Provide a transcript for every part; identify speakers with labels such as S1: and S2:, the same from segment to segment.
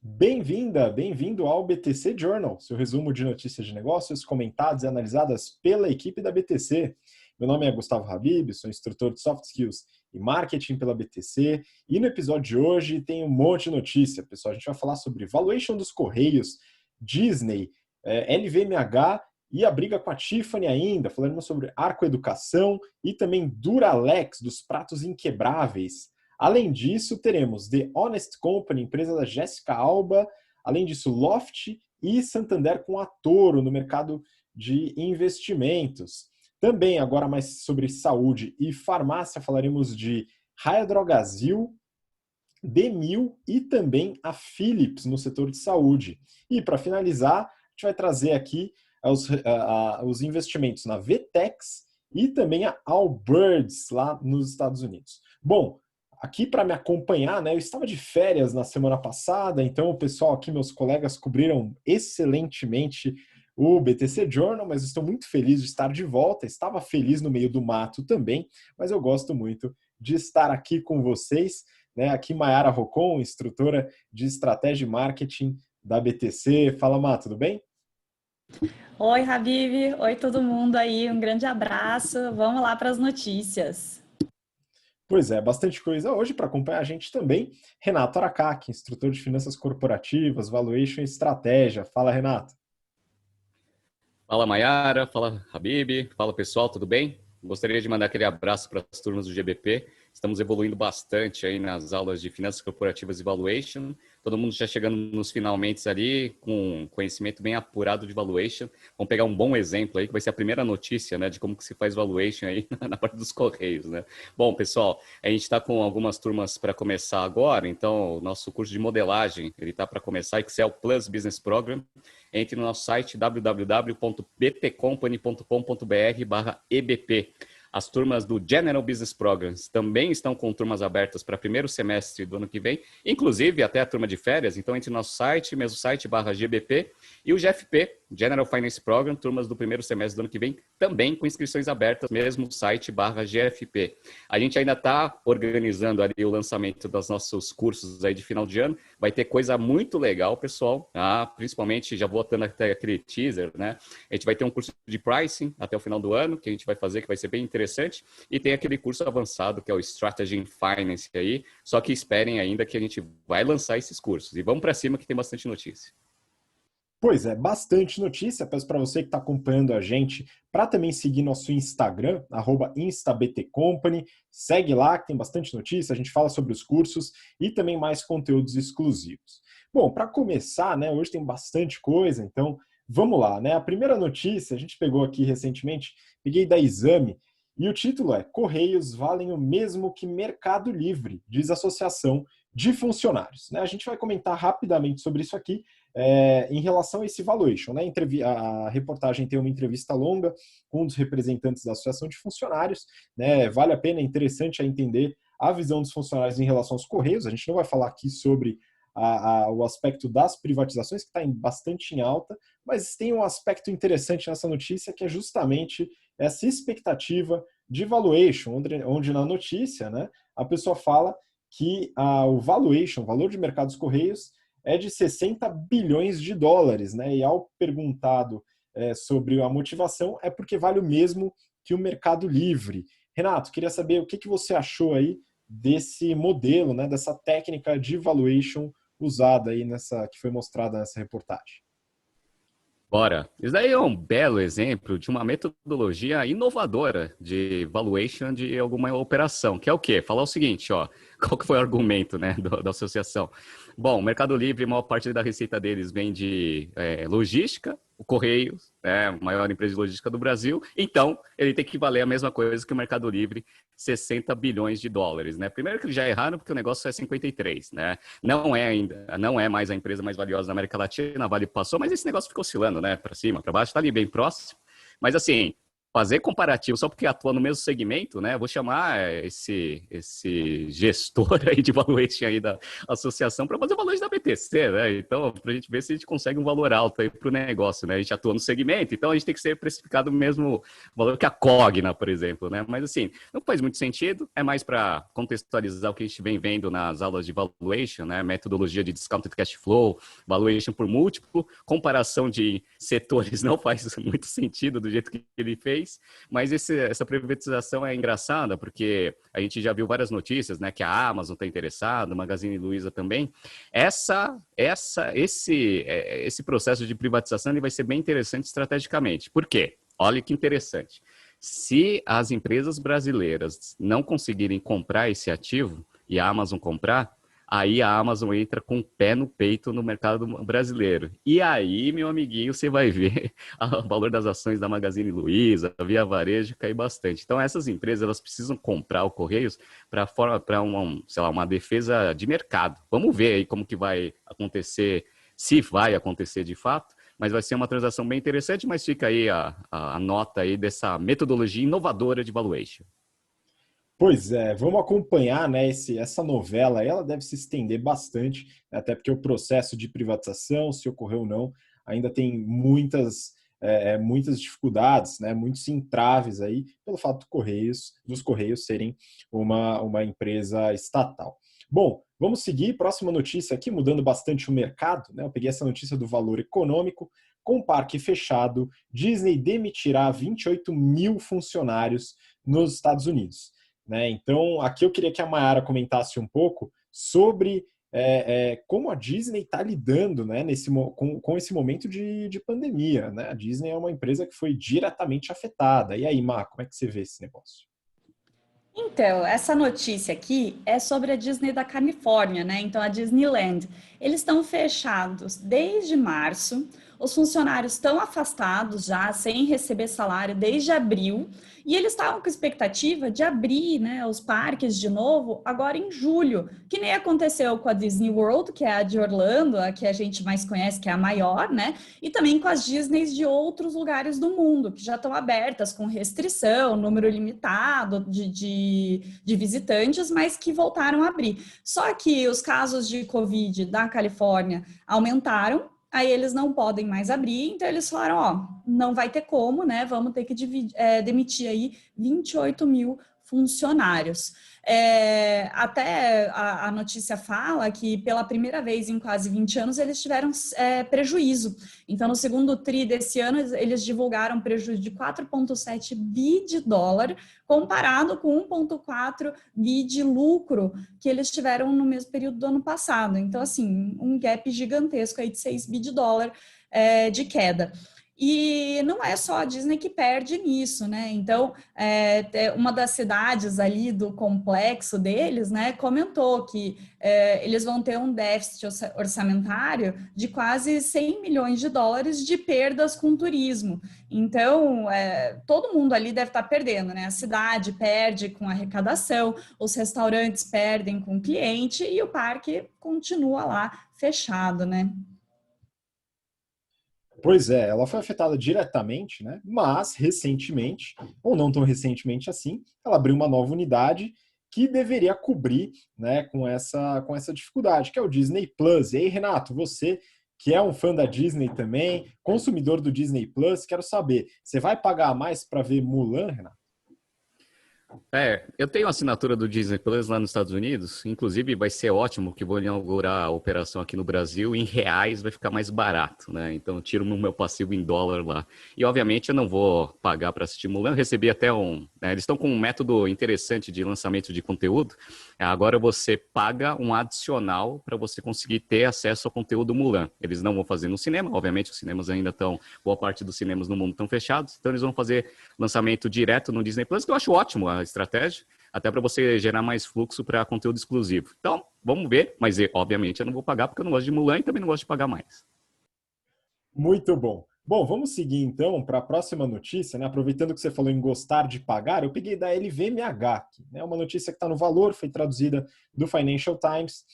S1: Bem-vinda, bem-vindo ao BTC Journal, seu resumo de notícias de negócios comentadas e analisadas pela equipe da BTC. Meu nome é Gustavo Habib, sou instrutor de Soft Skills e Marketing pela BTC e no episódio de hoje tem um monte de notícia, pessoal. A gente vai falar sobre valuation dos Correios, Disney, LVMH e a briga com a Tiffany ainda. Falaremos sobre Arco Educação e também Duralex, dos pratos inquebráveis. Além disso, teremos The Honest Company, empresa da Jéssica Alba. Além disso, Loft e Santander com a Toro no mercado de investimentos. Também, agora mais sobre saúde e farmácia, falaremos de Raia Drogasil, Demil e também a Philips no setor de saúde. E para finalizar, a gente vai trazer aqui os investimentos na Vtex e também a Allbirds lá nos Estados Unidos. Bom, aqui para me acompanhar, né? Eu estava de férias na semana passada, então o pessoal aqui, meus colegas, cobriram excelentemente o BTC Journal, mas estou muito feliz de estar de volta. Estava feliz no meio do mato também, mas eu gosto muito de estar aqui com vocês, né? Aqui Mayara Rocon, instrutora de estratégia e marketing da BTC. Fala, Má, tudo bem?
S2: Oi, Habib. Oi, todo mundo aí. Um grande abraço. Vamos lá para as notícias.
S1: Pois é, bastante coisa hoje para acompanhar a gente também. Renato Aracaki, instrutor de finanças corporativas, valuation e estratégia. Fala, Renato.
S3: Fala, Mayara. Fala, Habib. Fala, pessoal, tudo bem? Gostaria de mandar aquele abraço para as turmas do GBP. Estamos evoluindo bastante aí nas aulas de finanças corporativas e valuation. Todo mundo já chegando nos finalmente ali com conhecimento bem apurado de valuation. Vamos pegar um bom exemplo aí, que vai ser a primeira notícia, né, de como que se faz valuation aí na parte dos Correios, né? Bom, pessoal, a gente está com algumas turmas para começar agora, então o nosso curso de modelagem, ele está para começar, Excel Plus Business Program. Entre no nosso site www.btcompany.com.br/EBP. As turmas do General Business Programs também estão com turmas abertas para primeiro semestre do ano que vem, inclusive até a turma de férias. Então, entre no nosso site, mesmo site, /GBP, e o GFP, General Finance Program, turmas do primeiro semestre do ano que vem, também com inscrições abertas, mesmo site, /GFP. A gente ainda está organizando ali o lançamento dos nossos cursos aí de final de ano. Vai ter coisa muito legal, pessoal. Principalmente, já vou dando até aquele teaser, né? A gente vai ter um curso de pricing até o final do ano, que a gente vai fazer, que vai ser bem interessante. E tem aquele curso avançado, que é o Strategy in Finance aí. Só que esperem ainda que a gente vai lançar esses cursos. E vamos para cima que tem bastante notícia.
S1: Pois é, bastante notícia. Peço para você que está acompanhando a gente para também seguir nosso Instagram, @instabtcompany. Segue lá que tem bastante notícia, a gente fala sobre os cursos e também mais conteúdos exclusivos. Bom, para começar, né, hoje tem bastante coisa, então vamos lá, né? A primeira notícia, a gente pegou aqui recentemente, peguei da Exame, e o título é Correios valem o mesmo que Mercado Livre, diz a Associação de Funcionários. Né? A gente vai comentar rapidamente sobre isso aqui, em relação a esse valuation. Né? A reportagem tem uma entrevista longa com um dos representantes da Associação de Funcionários. Né? Vale a pena, é interessante entender a visão dos funcionários em relação aos Correios. A gente não vai falar aqui sobre o aspecto das privatizações, que está bastante em alta, mas tem um aspecto interessante nessa notícia, que é justamente essa expectativa de valuation, onde na notícia, né, a pessoa fala que o valuation, o valor de mercado dos Correios, é de 60 bilhões de dólares. Né, e ao perguntado sobre a motivação, é porque vale o mesmo que o Mercado Livre. Renato, queria saber o que você achou aí desse modelo, né, dessa técnica de valuation usada aí que foi mostrada nessa reportagem.
S3: Bora. Isso daí é um belo exemplo de uma metodologia inovadora de valuation de alguma operação, que é o quê? Falar o seguinte, ó, qual que foi o argumento, né, da associação? Bom, o Mercado Livre, a maior parte da receita deles vem de logística, o Correios, né, a maior empresa de logística do Brasil, então ele tem que valer a mesma coisa que o Mercado Livre, 60 bilhões de dólares, né? Primeiro que eles já erraram porque o negócio é 53, né? Não é mais a empresa mais valiosa da América Latina, a Vale passou, mas esse negócio ficou oscilando, né, para cima, para baixo, tá ali bem próximo. Mas assim, fazer comparativo só porque atua no mesmo segmento, né? Vou chamar esse gestor aí de valuation aí da associação para fazer o valuation da BTC, né? Então, para a gente ver se a gente consegue um valor alto aí para o negócio, né? A gente atua no segmento, então a gente tem que ser precificado o mesmo valor que a Cogna, por exemplo, né? Mas assim, não faz muito sentido, é mais para contextualizar o que a gente vem vendo nas aulas de valuation, né? Metodologia de discounted cash flow, valuation por múltiplo, comparação de setores não faz muito sentido do jeito que ele fez. Mas essa privatização é engraçada, porque a gente já viu várias notícias, né, que a Amazon está interessada, a Magazine Luiza também. Esse processo de privatização ele vai ser bem interessante estrategicamente. Por quê? Olha que interessante. Se as empresas brasileiras não conseguirem comprar esse ativo e a Amazon comprar, aí a Amazon entra com o pé no peito no mercado brasileiro. E aí, meu amiguinho, você vai ver o valor das ações da Magazine Luiza, Via Varejo, cair bastante. Então, essas empresas elas precisam comprar o Correios para uma defesa de mercado. Vamos ver aí como que vai acontecer, se vai acontecer de fato, mas vai ser uma transação bem interessante, mas fica aí a nota aí dessa metodologia inovadora de valuation.
S1: Pois é, vamos acompanhar, né, essa novela. Ela deve se estender bastante, até porque o processo de privatização, se ocorreu ou não, ainda tem muitas dificuldades, né, muitos entraves aí, pelo fato dos Correios serem uma empresa estatal. Bom, vamos seguir. Próxima notícia aqui, mudando bastante o mercado, né? Eu peguei essa notícia do Valor Econômico. Com parque fechado, Disney demitirá 28 mil funcionários nos Estados Unidos. Né? Então, aqui eu queria que a Mayara comentasse um pouco sobre como a Disney está lidando, né, com esse momento de pandemia. Né? A Disney é uma empresa que foi diretamente afetada. E aí, Má, como é que você vê esse negócio?
S2: Então, essa notícia aqui é sobre a Disney da Califórnia, né? Então, a Disneyland. Eles estão fechados desde março, os funcionários estão afastados já, sem receber salário desde abril, e eles estavam com expectativa de abrir, né, os parques de novo agora em julho, que nem aconteceu com a Disney World, que é a de Orlando, a que a gente mais conhece, que é a maior, né? E também com as Disneys de outros lugares do mundo, que já estão abertas com restrição, número limitado de visitantes, mas que voltaram a abrir. Só que os casos de Covid da Califórnia aumentaram, aí eles não podem mais abrir, então eles falaram, ó, não vai ter como, né, vamos ter que demitir aí 28 mil funcionários. Até a notícia fala que pela primeira vez em quase 20 anos eles tiveram prejuízo. Então, no segundo TRI desse ano, eles divulgaram prejuízo de 4,7 bi de dólar, comparado com 1,4 bi de lucro que eles tiveram no mesmo período do ano passado. Então, assim, um gap gigantesco aí de 6 bi de dólar de queda. E não é só a Disney que perde nisso, né? Então, uma das cidades ali do complexo deles, né, comentou que eles vão ter um déficit orçamentário de quase 100 milhões de dólares de perdas com turismo. Então, todo mundo ali deve estar perdendo, né? A cidade perde com arrecadação, os restaurantes perdem com cliente e o parque continua lá fechado, né?
S1: Pois é, ela foi afetada diretamente, né? Mas recentemente, ou não tão recentemente assim, ela abriu uma nova unidade que deveria cobrir, né, com essa dificuldade, que é o Disney Plus. E aí, Renato, você que é um fã da Disney também, consumidor do Disney Plus, quero saber, você vai pagar mais para ver Mulan, Renato?
S3: Eu tenho a assinatura do Disney Plus lá nos Estados Unidos, inclusive vai ser ótimo que vou inaugurar a operação aqui no Brasil, em reais vai ficar mais barato, né? Então eu tiro o meu passivo em dólar lá. E obviamente eu não vou pagar para assistir Mulan, eu recebi até eles estão com um método interessante de lançamento de conteúdo, agora você paga um adicional para você conseguir ter acesso ao conteúdo Mulan. Eles não vão fazer no cinema, obviamente os cinemas ainda estão, boa parte dos cinemas no mundo estão fechados, então eles vão fazer lançamento direto no Disney Plus, que eu acho ótimo a estratégia, até para você gerar mais fluxo para conteúdo exclusivo. Então, vamos ver, mas obviamente eu não vou pagar porque eu não gosto de Mulan e também não gosto de pagar mais.
S1: Muito bom. Bom, vamos seguir então para a próxima notícia, né? Aproveitando que você falou em gostar de pagar, eu peguei da LVMH, né? Uma notícia que está no Valor, foi traduzida do Financial Times,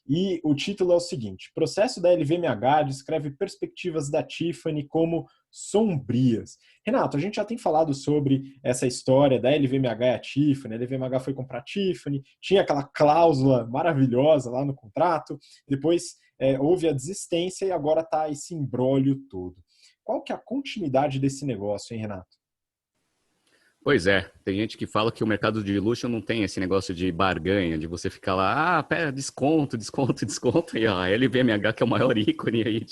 S1: e o título é o seguinte: processo da LVMH descreve perspectivas da Tiffany como sombrias. Renato, a gente já tem falado sobre essa história da LVMH e a Tiffany. A LVMH foi comprar a Tiffany, tinha aquela cláusula maravilhosa lá no contrato, depois houve a desistência e agora está esse imbróglio todo. Qual que é a continuidade desse negócio, hein, Renato?
S3: Pois é, tem gente que fala que o mercado de luxo não tem esse negócio de barganha, de você ficar lá, pera, desconto, e a LVMH, que é o maior ícone aí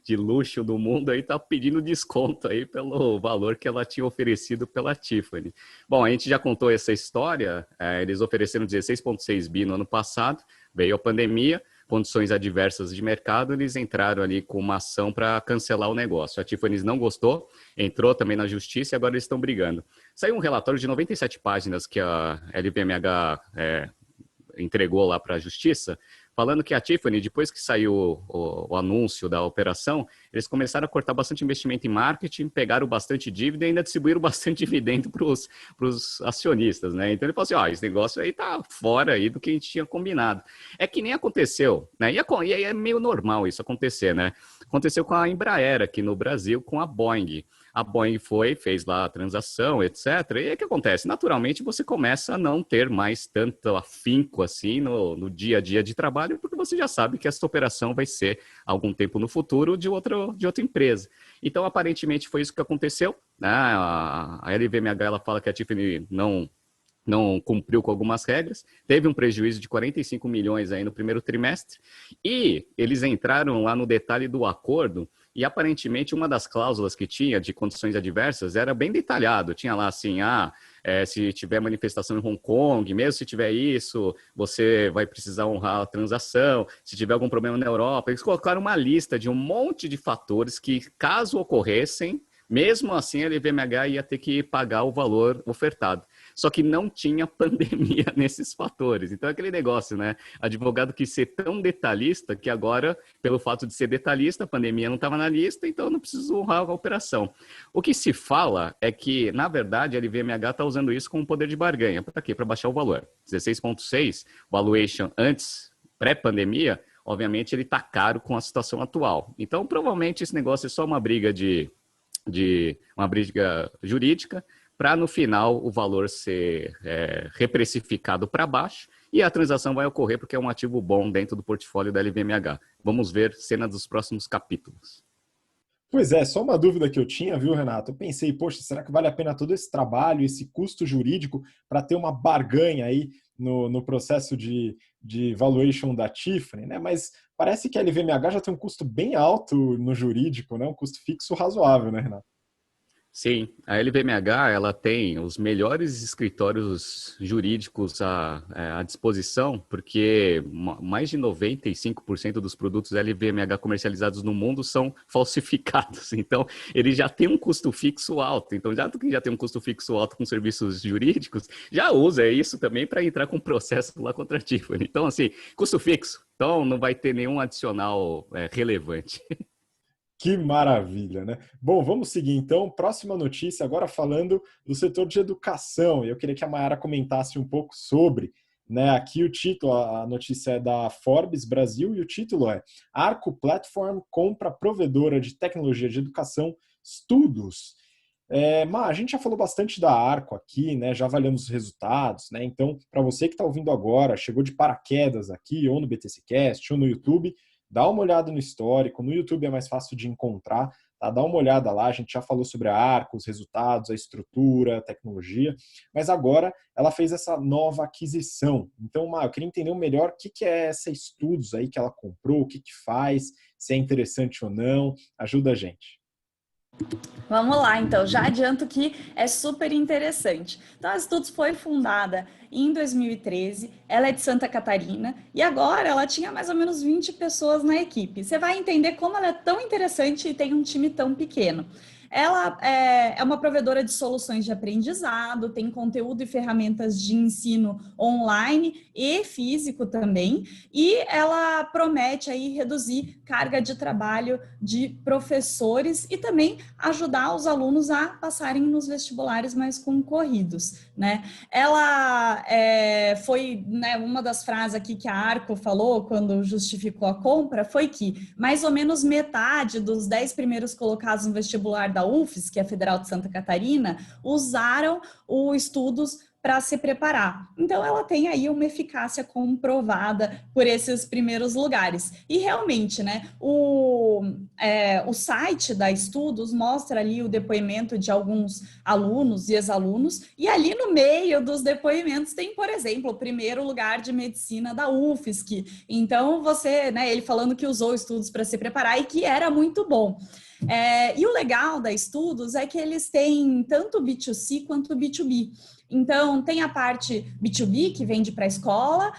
S3: de luxo do mundo, aí tá pedindo desconto aí pelo valor que ela tinha oferecido pela Tiffany. Bom, a gente já contou essa história, eles ofereceram 16,6 bi no ano passado, veio a pandemia, condições adversas de mercado, eles entraram ali com uma ação para cancelar o negócio. A Tiffany não gostou, entrou também na justiça e agora eles estão brigando. Saiu um relatório de 97 páginas que a LVMH entregou lá para a justiça, falando que a Tiffany, depois que saiu o anúncio da operação, eles começaram a cortar bastante investimento em marketing, pegaram bastante dívida e ainda distribuíram bastante dividendo para os acionistas, né? Então ele falou assim, esse negócio aí tá fora aí do que a gente tinha combinado. É que nem aconteceu, né? E é meio normal isso acontecer, né? Aconteceu com a Embraer aqui no Brasil, com a Boeing. A Boeing fez lá a transação, etc. E aí o que acontece? Naturalmente, você começa a não ter mais tanto afinco assim no dia a dia de trabalho, porque você já sabe que essa operação vai ser algum tempo no futuro de outra empresa. Então, aparentemente, foi isso que aconteceu, né? A LVMH ela fala que a Tiffany não cumpriu com algumas regras, teve um prejuízo de 45 milhões aí no primeiro trimestre, e eles entraram lá no detalhe do acordo, e aparentemente uma das cláusulas que tinha de condições adversas era bem detalhado, tinha lá assim, se tiver manifestação em Hong Kong, mesmo se tiver isso, você vai precisar honrar a transação, se tiver algum problema na Europa, eles colocaram uma lista de um monte de fatores que, caso ocorressem, mesmo assim a LVMH ia ter que pagar o valor ofertado. Só que não tinha pandemia nesses fatores. Então é aquele negócio, né? Advogado quis ser tão detalhista que agora, pelo fato de ser detalhista, a pandemia não estava na lista, então não preciso honrar a operação. O que se fala é que, na verdade, a LVMH está usando isso como poder de barganha. Para quê? Para baixar o valor. 16,6, valuation antes, pré-pandemia, obviamente ele está caro com a situação atual. Então, provavelmente, esse negócio é só uma briga uma briga jurídica, para no final o valor ser reprecificado para baixo e a transação vai ocorrer porque é um ativo bom dentro do portfólio da LVMH. Vamos ver cena dos próximos capítulos.
S1: Pois é, só uma dúvida que eu tinha, viu, Renato? Eu pensei, poxa, será que vale a pena todo esse trabalho, esse custo jurídico para ter uma barganha aí no processo de valuation da Tiffany, né? Mas parece que a LVMH já tem um custo bem alto no jurídico, né? Um custo fixo razoável, né, Renato?
S3: Sim, a LVMH ela tem os melhores escritórios jurídicos à disposição, porque mais de 95% dos produtos LVMH comercializados no mundo são falsificados. Então, ele já tem um custo fixo alto. Então, já tem um custo fixo alto com serviços jurídicos, já usa isso também para entrar com processo lá contra a Tiffany. Então, assim, custo fixo. Então, não vai ter nenhum adicional relevante.
S1: Que maravilha, né? Bom, vamos seguir então. Próxima notícia, agora falando do setor de educação. Eu queria que a Mayara comentasse um pouco sobre, né? Aqui o título, a notícia é da Forbes Brasil e o título é Arco Platform compra provedora de tecnologia de educação Estudos. A gente já falou bastante da Arco aqui, né? Já avaliamos os resultados, né? Então, para você que está ouvindo agora, chegou de paraquedas aqui, ou no BTCcast, ou no YouTube, dá uma olhada no histórico. No YouTube é mais fácil de encontrar, tá? Dá uma olhada lá. A gente já falou sobre a Arco, os resultados, a estrutura, a tecnologia, mas agora ela fez essa nova aquisição. Então, eu queria entender melhor o que é essa Estudos aí que ela comprou, o que faz, se é interessante ou não. Ajuda a gente.
S2: Vamos lá, então. Já adianto que é super interessante. Então, a Estudos foi fundada em 2013, ela é de Santa Catarina e agora ela tinha mais ou menos 20 pessoas na equipe. Você vai entender como ela é tão interessante e tem um time tão pequeno. Ela é uma provedora de soluções de aprendizado, tem conteúdo e ferramentas de ensino online e físico também, e ela promete aí reduzir carga de trabalho de professores e também ajudar os alunos a passarem nos vestibulares mais concorridos, né? Ela foi, né, uma das frases aqui que a Arco falou quando justificou a compra foi que mais ou menos metade dos 10 primeiros colocados no vestibular da UFES, que é a Federal de Santa Catarina, usaram o estudos para se preparar. Então, ela tem aí uma eficácia comprovada por esses primeiros lugares. E realmente, né, o site da Estudos mostra ali o depoimento de alguns alunos e ex-alunos, e ali no meio dos depoimentos tem, por exemplo, o primeiro lugar de medicina da UFSC. Então, você, né, ele falando que usou estudos para se preparar e que era muito bom. E o legal da Estudos é que eles têm tanto B2C quanto B2B. Então, tem a parte B2B, que vende para a escola,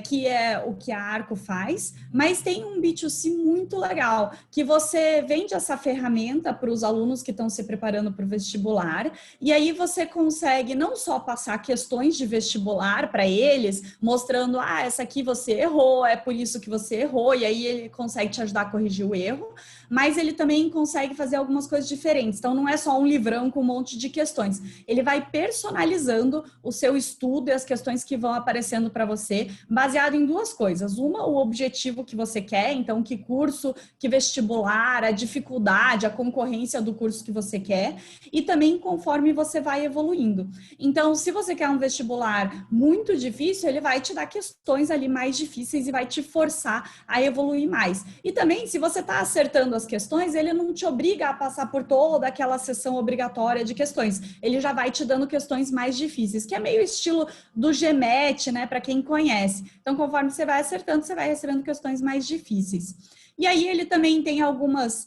S2: que é o que a Arco faz, mas tem um B2C muito legal, que você vende essa ferramenta para os alunos que estão se preparando para o vestibular, e aí você consegue não só passar questões de vestibular para eles, mostrando, essa aqui você errou, é por isso que você errou, e aí ele consegue te ajudar a corrigir o erro, mas ele também consegue fazer algumas coisas diferentes. Então, não é só um livrão com um monte de questões. Ele vai personalizando o seu estudo e as questões que vão aparecendo para você, baseado em duas coisas. Uma, o objetivo que você quer, então, que curso, que vestibular, a dificuldade, a concorrência do curso que você quer, e também conforme você vai evoluindo. Então, se você quer um vestibular muito difícil, ele vai te dar questões ali mais difíceis e vai te forçar a evoluir mais. E também, se você está acertando as questões, ele não te obriga a passar por toda aquela sessão obrigatória de questões. Ele já vai te dando questões mais difíceis, que é meio estilo do GMAT, né, para quem conhece. Então, conforme você vai acertando, você vai recebendo questões mais difíceis. E aí ele também tem algumas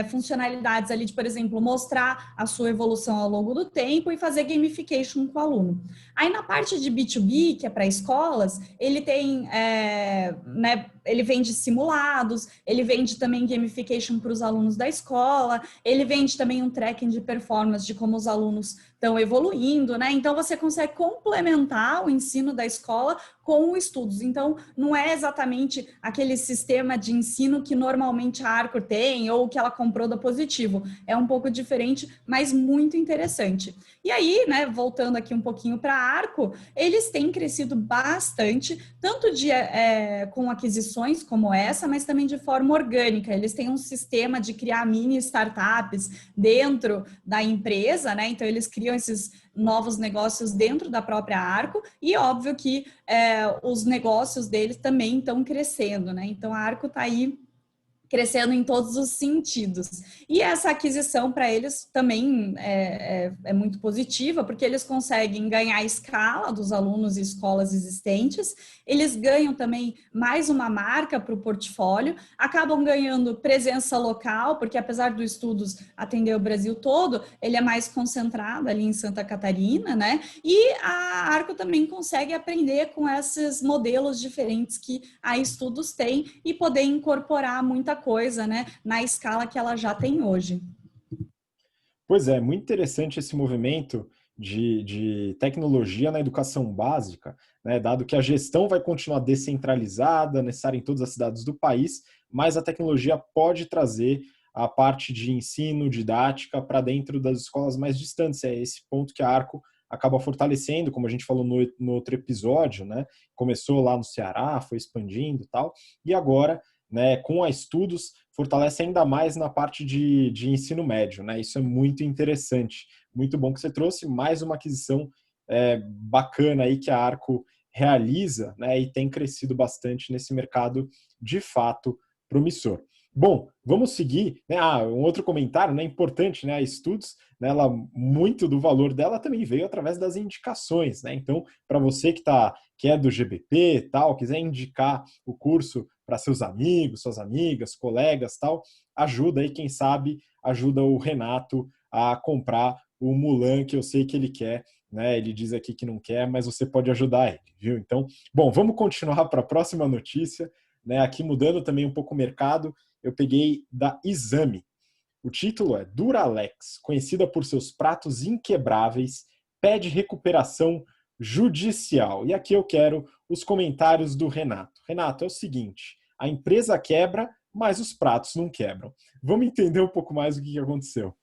S2: funcionalidades ali de, por exemplo, mostrar a sua evolução ao longo do tempo e fazer gamification com o aluno. Aí na parte de B2B, que é para escolas, ele tem, né, ele vende simulados, ele vende também gamification para os alunos da escola, ele vende também um tracking de performance de como os alunos estão evoluindo, né? Então você consegue complementar o ensino da escola com os estudos. Então não é exatamente aquele sistema de ensino que normalmente a Arco tem ou que ela comprou da Positivo. É um pouco diferente, mas muito interessante. E aí, né, voltando aqui um pouquinho para a Arco, eles têm crescido bastante, tanto com aquisições como essa, mas também de forma orgânica. Eles têm um sistema de criar mini startups dentro da empresa, né? Então eles criam esses novos negócios dentro da própria Arco e óbvio que os negócios deles também estão crescendo, né? Então a Arco está aí crescendo em todos os sentidos. E essa aquisição para eles também é muito positiva, porque eles conseguem ganhar a escala dos alunos e escolas existentes, eles ganham também mais uma marca para o portfólio, acabam ganhando presença local, porque apesar dos estudos atender o Brasil todo, ele é mais concentrado ali em Santa Catarina, né? E a Arco também consegue aprender com esses modelos diferentes que a Estudos tem e poder incorporar muita coisa, né, na escala que ela já tem hoje.
S1: Pois é, muito interessante esse movimento de tecnologia na educação básica, né, dado que a gestão vai continuar descentralizada, necessária em todas as cidades do país, mas a tecnologia pode trazer a parte de ensino, didática, para dentro das escolas mais distantes. É esse ponto que a Arco acaba fortalecendo, como a gente falou no outro episódio, né? Começou lá no Ceará, foi expandindo e tal, e agora, né, com a Estudos, fortalece ainda mais na parte de ensino médio, né? Isso é muito interessante. Muito bom que você trouxe mais uma aquisição bacana aí que a Arco realiza, né? E tem crescido bastante nesse mercado de fato promissor. Bom, vamos seguir, né? Um outro comentário, né, importante, né? A Estudos, né, muito do valor dela também veio através das indicações, né? Então, para você que é do GBP e tal, quiser indicar o curso para seus amigos, suas amigas, colegas, tal, ajuda aí, quem sabe, ajuda o Renato a comprar o Mulan que eu sei que ele quer, né? Ele diz aqui que não quer, mas você pode ajudar ele, viu? Então, bom, vamos continuar para a próxima notícia, né? Aqui mudando também um pouco o mercado, eu peguei da Exame. O título é Duralex, conhecida por seus pratos inquebráveis, pede recuperação judicial. E aqui eu quero os comentários do Renato. Renato, é o seguinte, a empresa quebra, mas os pratos não quebram. Vamos entender um pouco mais o que aconteceu.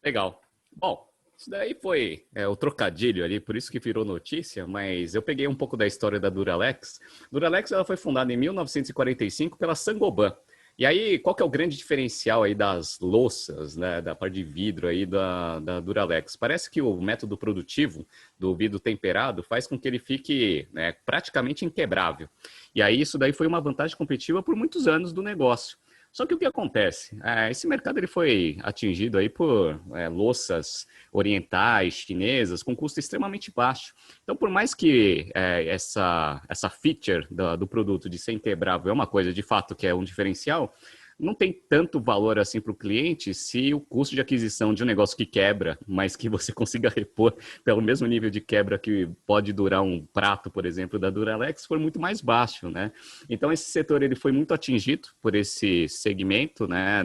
S3: Legal. Bom, isso daí foi o trocadilho ali, por isso que virou notícia, mas eu peguei um pouco da história da Duralex. Duralex ela foi fundada em 1945 pela Saint-Gobain. E aí, qual que é o grande diferencial aí das louças, né, da parte de vidro aí da Duralex? Parece que o método produtivo do vidro temperado faz com que ele fique, né, praticamente inquebrável. E aí isso daí foi uma vantagem competitiva por muitos anos do negócio. Só que o que acontece? Esse mercado ele foi atingido aí por louças orientais, chinesas, com custo extremamente baixo. Então, por mais que essa feature do produto de ser inquebrável é uma coisa de fato que é um diferencial, não tem tanto valor assim para o cliente se o custo de aquisição de um negócio que quebra, mas que você consiga repor pelo mesmo nível de quebra que pode durar um prato, por exemplo, da Duralex, for muito mais baixo, né? Então, esse setor ele foi muito atingido por esse segmento, né,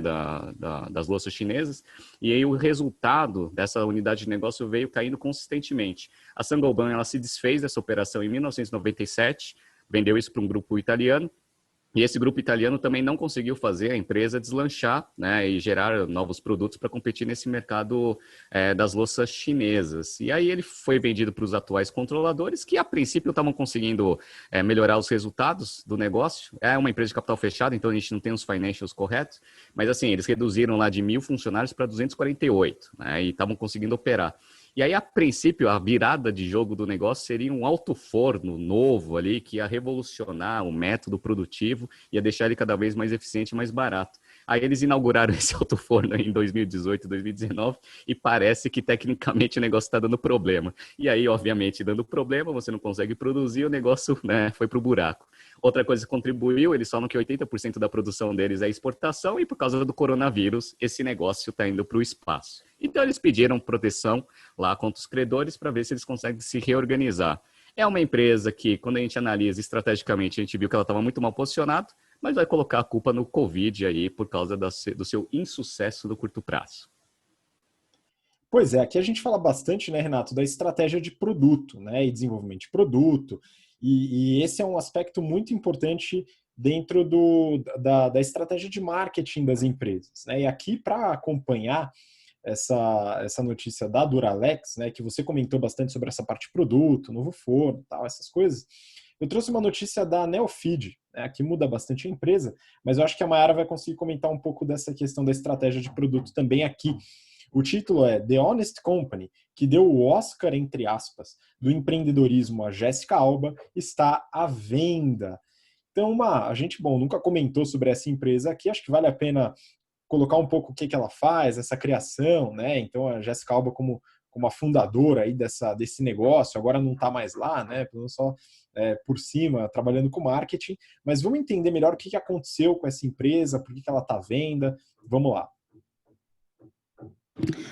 S3: das louças chinesas, e aí o resultado dessa unidade de negócio veio caindo consistentemente. A Saint-Gobain, ela se desfez dessa operação em 1997, vendeu isso para um grupo italiano, e esse grupo italiano também não conseguiu fazer a empresa deslanchar, né, e gerar novos produtos para competir nesse mercado das louças chinesas. E aí ele foi vendido para os atuais controladores, que a princípio estavam conseguindo melhorar os resultados do negócio. É uma empresa de capital fechado, então a gente não tem os financials corretos, mas assim, eles reduziram lá de 1.000 funcionários para 248, né, e estavam conseguindo operar. E aí, a princípio, a virada de jogo do negócio seria um alto forno novo ali, que ia revolucionar o método produtivo, ia deixar ele cada vez mais eficiente e mais barato. Aí eles inauguraram esse alto forno em 2018, 2019, e parece que tecnicamente o negócio está dando problema. E aí, obviamente, dando problema, você não consegue produzir, o negócio, né, foi para o buraco. Outra coisa que contribuiu, eles falam que 80% da produção deles é exportação, e por causa do coronavírus, esse negócio está indo para o espaço. Então, eles pediram proteção lá contra os credores para ver se eles conseguem se reorganizar. É uma empresa que, quando a gente analisa estrategicamente, a gente viu que ela estava muito mal posicionada, mas vai colocar a culpa no Covid aí por causa do seu insucesso no curto prazo.
S1: Pois é, aqui a gente fala bastante, né, Renato, da estratégia de produto, né, e desenvolvimento de produto, e esse é um aspecto muito importante dentro da estratégia de marketing das empresas, né, e aqui para acompanhar essa notícia da Duralex, né, que você comentou bastante sobre essa parte de produto, novo forno, tal, essas coisas, eu trouxe uma notícia da Neofeed, né, que muda bastante a empresa, mas eu acho que a Mayara vai conseguir comentar um pouco dessa questão da estratégia de produto também aqui. O título é The Honest Company, que deu o Oscar, entre aspas, do empreendedorismo a Jéssica Alba, está à venda. Então, a gente, nunca comentou sobre essa empresa aqui, acho que vale a pena colocar um pouco o que ela faz, essa criação, né? Então, a Jéssica Alba como a fundadora aí desse negócio, agora não está mais lá, né? Só por cima, trabalhando com marketing, mas vamos entender melhor o que aconteceu com essa empresa, por que ela está à venda. Vamos lá.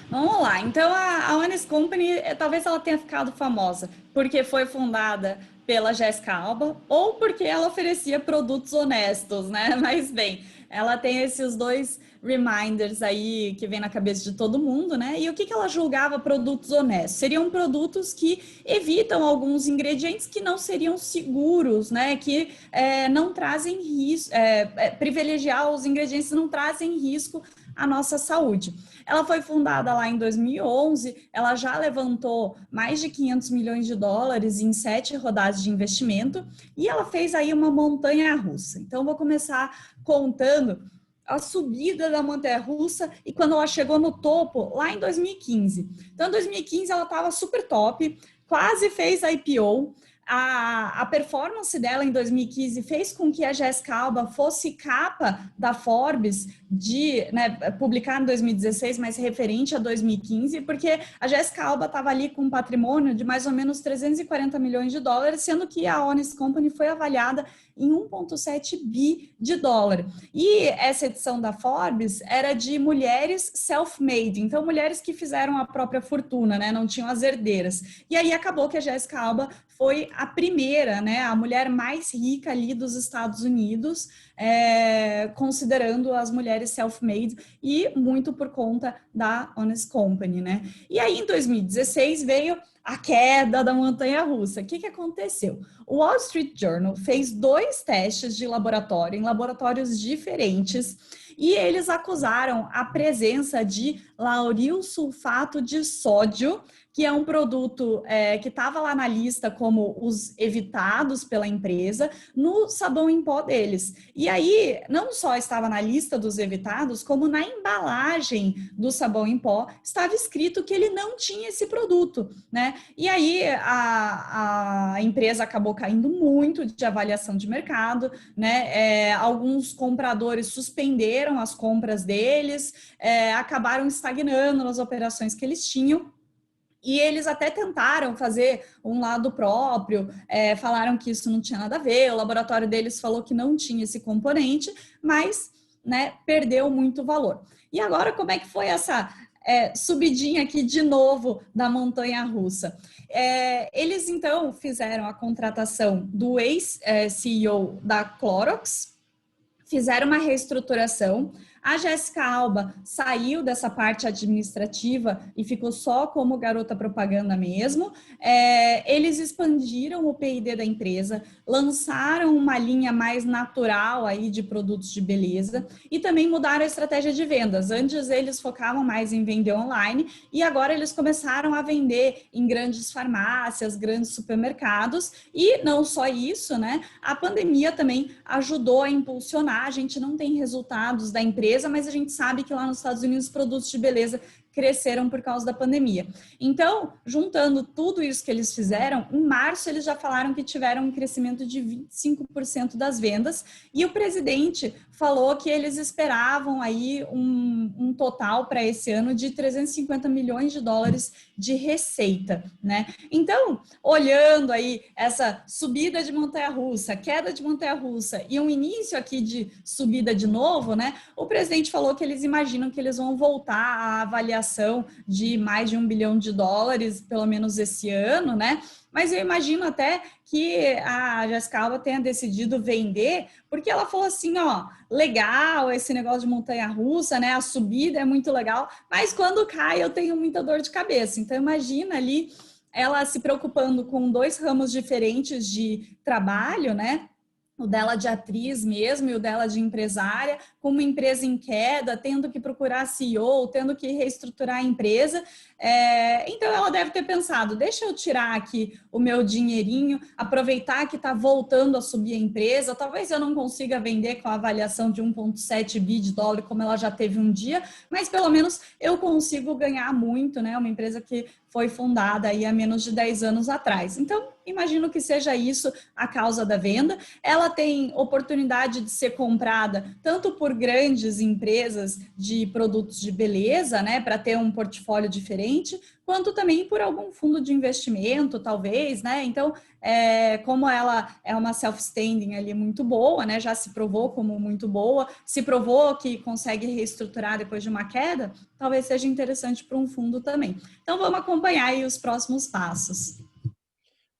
S2: Vamos lá, então a Honest Company, talvez ela tenha ficado famosa porque foi fundada pela Jéssica Alba ou porque ela oferecia produtos honestos, né? Mas bem, ela tem esses dois reminders aí que vem na cabeça de todo mundo, né? E o que ela julgava produtos honestos? Seriam produtos que evitam alguns ingredientes que não seriam seguros, né? Que não trazem risco, privilegiar os ingredientes não trazem risco à nossa saúde. Ela foi fundada lá em 2011, ela já levantou mais de 500 milhões de dólares em 7 rodadas de investimento e ela fez aí uma montanha-russa. Então, vou começar contando a subida da montanha-russa e quando ela chegou no topo, lá em 2015. Então, em 2015, ela estava super top, quase fez a IPO. A performance dela em 2015 fez com que a Jéssica Alba fosse capa da Forbes publicar em 2016, mas referente a 2015, porque a Jéssica Alba estava ali com um patrimônio de mais ou menos 340 milhões de dólares, sendo que a Honest Company foi avaliada em 1,7 bi de dólar. E essa edição da Forbes era de mulheres self-made, então mulheres que fizeram a própria fortuna, né? Não tinham as herdeiras. E aí acabou que a Jéssica Alba foi a primeira, né? A mulher mais rica ali dos Estados Unidos, considerando as mulheres self-made e muito por conta da Honest Company, né? E aí em 2016 veio a queda da montanha-russa. O que aconteceu? O Wall Street Journal fez 2 testes de laboratório em laboratórios diferentes e eles acusaram a presença de lauril sulfato de sódio, que é um produto que estava lá na lista como os evitados pela empresa, no sabão em pó deles. E aí, não só estava na lista dos evitados, como na embalagem do sabão em pó estava escrito que ele não tinha esse produto, né? E aí a empresa acabou caindo muito de avaliação de mercado, né? Alguns compradores suspenderam as compras deles, acabaram estagnando nas operações que eles tinham. E eles até tentaram fazer um lado próprio, falaram que isso não tinha nada a ver, o laboratório deles falou que não tinha esse componente, mas, né, perdeu muito valor. E agora, como é que foi essa subidinha aqui de novo da montanha-russa? Eles, então, fizeram a contratação do ex-CEO da Clorox, fizeram uma reestruturação. A Jéssica Alba saiu dessa parte administrativa e ficou só como garota propaganda mesmo. Eles expandiram o P&D da empresa, lançaram uma linha mais natural aí de produtos de beleza e também mudaram a estratégia de vendas. Antes eles focavam mais em vender online e agora eles começaram a vender em grandes farmácias, grandes supermercados e não só isso, né? A pandemia também ajudou a impulsionar. A gente não tem resultados da empresa, mas a gente sabe que lá nos Estados Unidos os produtos de beleza cresceram por causa da pandemia. Então, juntando tudo isso que eles fizeram, em março eles já falaram que tiveram um crescimento de 25% das vendas e o presidente falou que eles esperavam aí um total para esse ano de 350 milhões de dólares de receita, né? Então, olhando aí essa subida de montanha-russa, queda de montanha-russa e um início aqui de subida de novo, né? O presidente falou que eles imaginam que eles vão voltar à avaliação de mais de $1 bilhão, pelo menos esse ano, né? Mas eu imagino até que a Jéssica Alba tenha decidido vender, porque ela falou assim, ó, legal esse negócio de montanha-russa, né? A subida é muito legal, mas quando cai eu tenho muita dor de cabeça. Então imagina ali ela se preocupando com 2 ramos diferentes de trabalho, né? O dela de atriz mesmo e o dela de empresária, com uma empresa em queda, tendo que procurar CEO, tendo que reestruturar a empresa. Então, ela deve ter pensado, deixa eu tirar aqui o meu dinheirinho, aproveitar que está voltando a subir a empresa, talvez eu não consiga vender com a avaliação de 1,7 bi de dólar, como ela já teve um dia, mas pelo menos eu consigo ganhar muito, né? Uma empresa que foi fundada aí há menos de 10 anos atrás. Então, imagino que seja isso a causa da venda. Ela tem oportunidade de ser comprada tanto por grandes empresas de produtos de beleza, né, para ter um portfólio diferente, quanto também por algum fundo de investimento, talvez, né? Então, como ela é uma self-standing ali muito boa, né? Já se provou como muito boa, se provou que consegue reestruturar depois de uma queda, talvez seja interessante para um fundo também. Então, vamos acompanhar aí os próximos passos.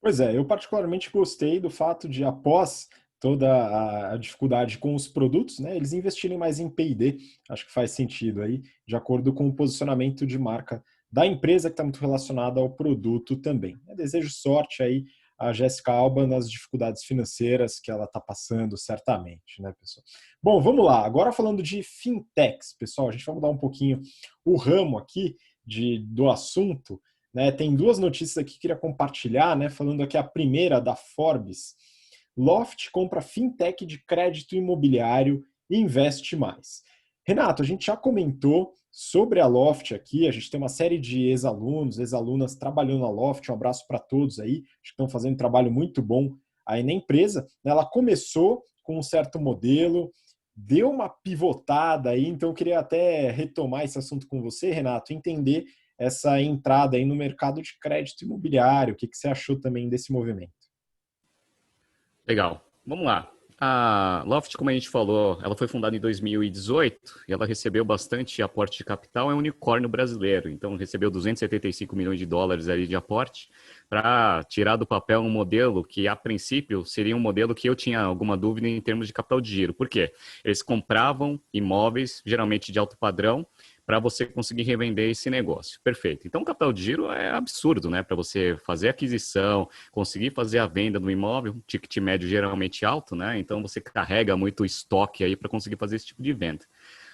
S1: Pois é, eu particularmente gostei do fato de, após toda a dificuldade com os produtos, né, eles investirem mais em P&D, acho que faz sentido aí, de acordo com o posicionamento de marca da empresa que está muito relacionada ao produto também. Eu desejo sorte aí a Jéssica Alba nas dificuldades financeiras que ela está passando, certamente, né, pessoal? Bom, vamos lá. Agora falando de fintechs, pessoal, a gente vai mudar um pouquinho o ramo aqui do assunto, né? Tem 2 notícias aqui que eu queria compartilhar, né? Falando aqui a primeira da Forbes. Loft compra fintech de crédito imobiliário e investe mais. Renato, a gente já comentou sobre a Loft aqui, a gente tem uma série de ex-alunos, ex-alunas trabalhando na Loft, um abraço para todos aí, que estão fazendo um trabalho muito bom aí na empresa. Ela começou com um certo modelo, deu uma pivotada aí, então eu queria até retomar esse assunto com você, Renato, entender essa entrada aí no mercado de crédito imobiliário, o que você achou também desse movimento?
S3: Legal. Vamos lá. A Loft, como a gente falou, ela foi fundada em 2018 e ela recebeu bastante aporte de capital, é um unicórnio brasileiro, então recebeu 275 milhões de dólares ali de aporte para tirar do papel um modelo que, a princípio, seria um modelo que eu tinha alguma dúvida em termos de capital de giro. Por quê? Eles compravam imóveis, geralmente de alto padrão, para você conseguir revender esse negócio. Perfeito. Então, o capital de giro é absurdo, né? Para você fazer aquisição, conseguir fazer a venda do imóvel, um ticket médio geralmente alto, né? Então, você carrega muito estoque aí para conseguir fazer esse tipo de venda.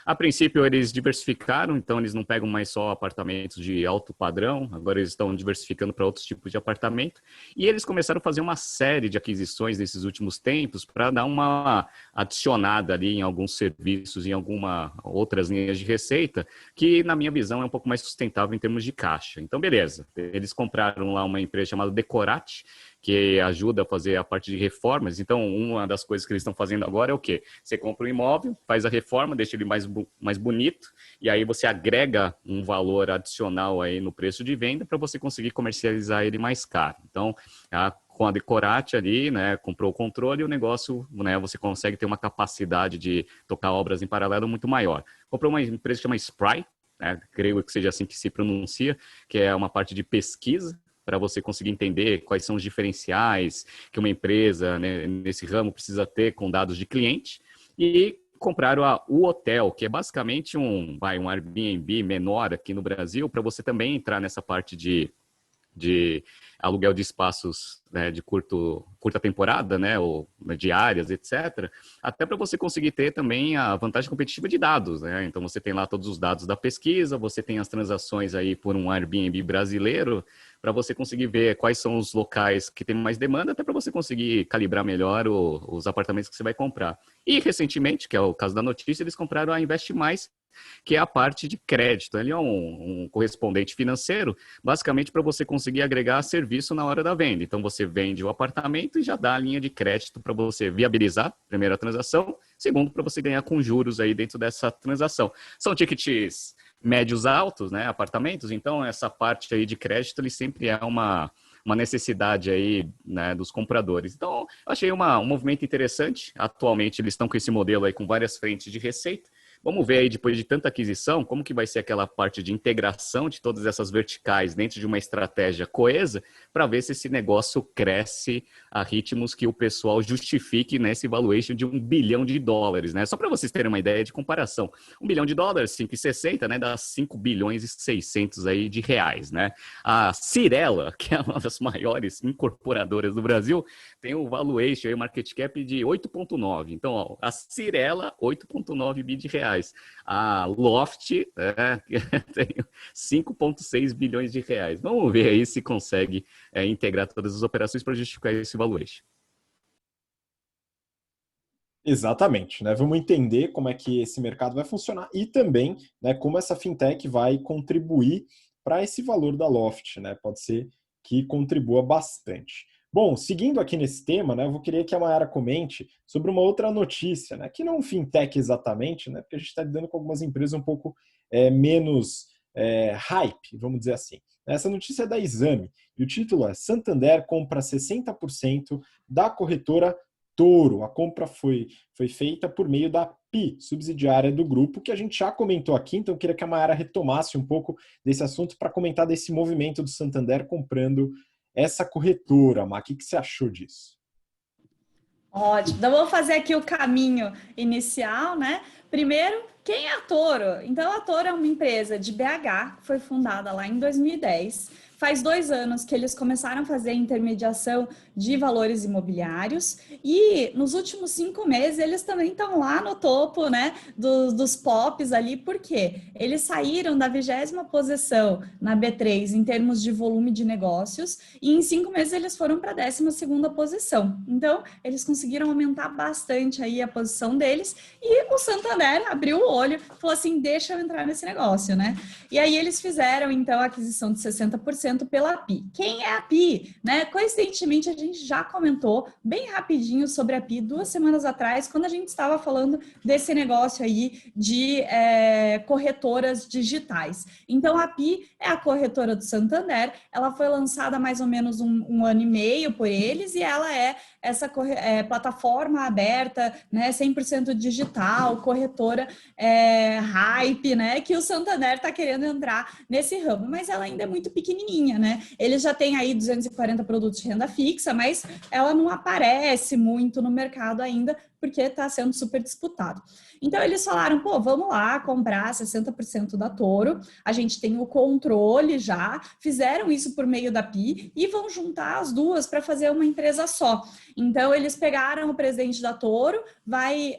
S3: A princípio, eles diversificaram, então eles não pegam mais só apartamentos de alto padrão, agora eles estão diversificando para outros tipos de apartamento. E eles começaram a fazer uma série de aquisições nesses últimos tempos para dar uma adicionada ali em alguns serviços, em algumas outras linhas de receita, que, na minha visão, é um pouco mais sustentável em termos de caixa. Então, beleza. Eles compraram lá uma empresa chamada Decorate, que ajuda a fazer a parte de reformas. Então, uma das coisas que eles estão fazendo agora é o quê? Você compra um imóvel, faz a reforma, deixa ele mais bonito, e aí você agrega um valor adicional aí no preço de venda para você conseguir comercializar ele mais caro. Então, com a Decorate ali, né, comprou o controle e o negócio, né, você consegue ter uma capacidade de tocar obras em paralelo muito maior. Comprou uma empresa que chama Spry, né, creio que seja assim que se pronuncia, que é uma parte de pesquisa, para você conseguir entender quais são os diferenciais que uma empresa, né, nesse ramo precisa ter com dados de cliente. E compraram o hotel, que é basicamente um Airbnb menor aqui no Brasil, para você também entrar nessa parte de aluguel de espaços, né, de curta temporada, né, ou diárias, etc., até para você conseguir ter também a vantagem competitiva de dados, né? Então você tem lá todos os dados da pesquisa, você tem as transações aí por um Airbnb brasileiro, para você conseguir ver quais são os locais que tem mais demanda, até para você conseguir calibrar melhor os apartamentos que você vai comprar. E recentemente, que é o caso da notícia, eles compraram a Invest Mais, que é a parte de crédito. Ele é um correspondente financeiro, basicamente para você conseguir agregar serviço na hora da venda. Então, você vende o apartamento e já dá a linha de crédito para você viabilizar, primeiro, a transação, segundo, para você ganhar com juros aí dentro dessa transação. São tickets médios altos, né, apartamentos, então essa parte aí de crédito, ele sempre é uma necessidade aí, né, dos compradores. Então, eu achei um movimento interessante. Atualmente, eles estão com esse modelo aí com várias frentes de receita. Vamos ver aí, depois de tanta aquisição, como que vai ser aquela parte de integração de todas essas verticais dentro de uma estratégia coesa, para ver se esse negócio cresce a ritmos que o pessoal justifique nesse valuation de $1 bilhão, né? Só para vocês terem uma ideia de comparação. $1 bilhão, 5,60, né? Dá 5 bilhões e 600 aí de reais, né? A Cyrela, que é uma das maiores incorporadoras do Brasil, tem um valuation, o market cap de 8,9. Então, ó, a Cyrela, 8,9 bi de reais. A Loft tem 5,6 bilhões de reais. Vamos ver aí se consegue integrar todas as operações para justificar esse valuation.
S1: Exatamente, né? Vamos entender como é que esse mercado vai funcionar e também, né, como essa fintech vai contribuir para esse valor da Loft, né? Pode ser que contribua bastante. Bom, seguindo aqui nesse tema, né, eu queria que a Mayara comente sobre uma outra notícia, né, que não é um fintech exatamente, né, porque a gente está lidando com algumas empresas um pouco menos hype, vamos dizer assim. Essa notícia é da Exame e o título é: Santander compra 60% da corretora Toro. A compra foi feita por meio da PI, subsidiária do grupo, que a gente já comentou aqui, então eu queria que a Mayara retomasse um pouco desse assunto para comentar desse movimento do Santander comprando essa corretora. Má, o que você achou disso?
S2: Ótimo. Então, vou fazer aqui o caminho inicial, né? Primeiro, quem é a Toro? Então, a Toro é uma empresa de BH, que foi fundada lá em 2010. Faz 2 anos que eles começaram a fazer intermediação de valores imobiliários e nos últimos 5 meses eles também estão lá no topo, né, dos POPs ali, porque eles saíram da 20ª posição na B3 em termos de volume de negócios e em 5 meses eles foram para a 12ª posição. Então, eles conseguiram aumentar bastante aí a posição deles e o Santander abriu o olho e falou assim, deixa eu entrar nesse negócio, né? E aí eles fizeram, então, a aquisição de 60% pela PI. Quem é a PI? Né? Coincidentemente, a gente já comentou bem rapidinho sobre a PI 2 semanas atrás, quando a gente estava falando desse negócio aí de corretoras digitais. Então, a PI é a corretora do Santander, ela foi lançada há mais ou menos um ano e meio por eles e ela é essa plataforma aberta, né, 100% digital, corretora hype, né, que o Santander está querendo entrar nesse ramo, mas ela ainda é muito pequenininha, né? Ele já tem aí 240 produtos de renda fixa, mas ela não aparece muito no mercado ainda, porque está sendo super disputado. Então, eles falaram, pô, vamos lá comprar 60% da Toro, a gente tem o controle já, fizeram isso por meio da PI e vão juntar as duas para fazer uma empresa só. Então, eles pegaram o presidente da Toro, vai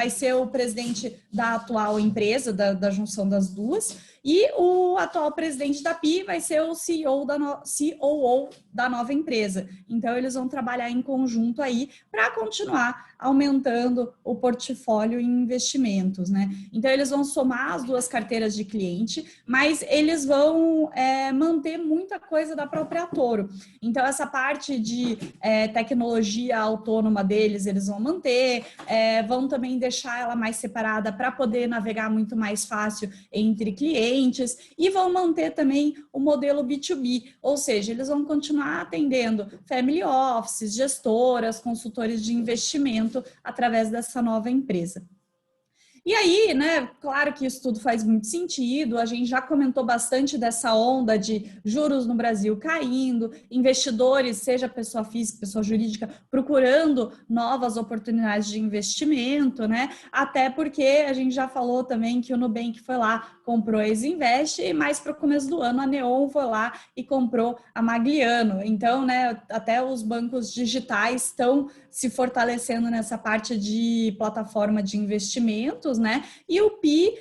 S2: ser o presidente da atual empresa, da junção das duas, e o atual presidente da PI vai ser o COO da nova empresa. Então, eles vão trabalhar em conjunto aí para continuar aumentando o portfólio em investimentos, né? Então, eles vão somar as duas carteiras de cliente, mas eles vão manter muita coisa da própria Toro. Então, essa parte de tecnologia autônoma deles, eles vão manter, vão também deixar ela mais separada para poder navegar muito mais fácil entre clientes, e vão manter também o modelo B2B, ou seja, eles vão continuar atendendo family offices, gestoras, consultores de investimento através dessa nova empresa. E aí, né, claro que isso tudo faz muito sentido, a gente já comentou bastante dessa onda de juros no Brasil caindo, investidores, seja pessoa física, pessoa jurídica, procurando novas oportunidades de investimento, né, até porque a gente já falou também que o Nubank foi lá, comprou a Exinvest e mais para o começo do ano a Neon foi lá e comprou a Magliano. Então, né, até os bancos digitais estão se fortalecendo nessa parte de plataforma de investimentos, né? E o PI,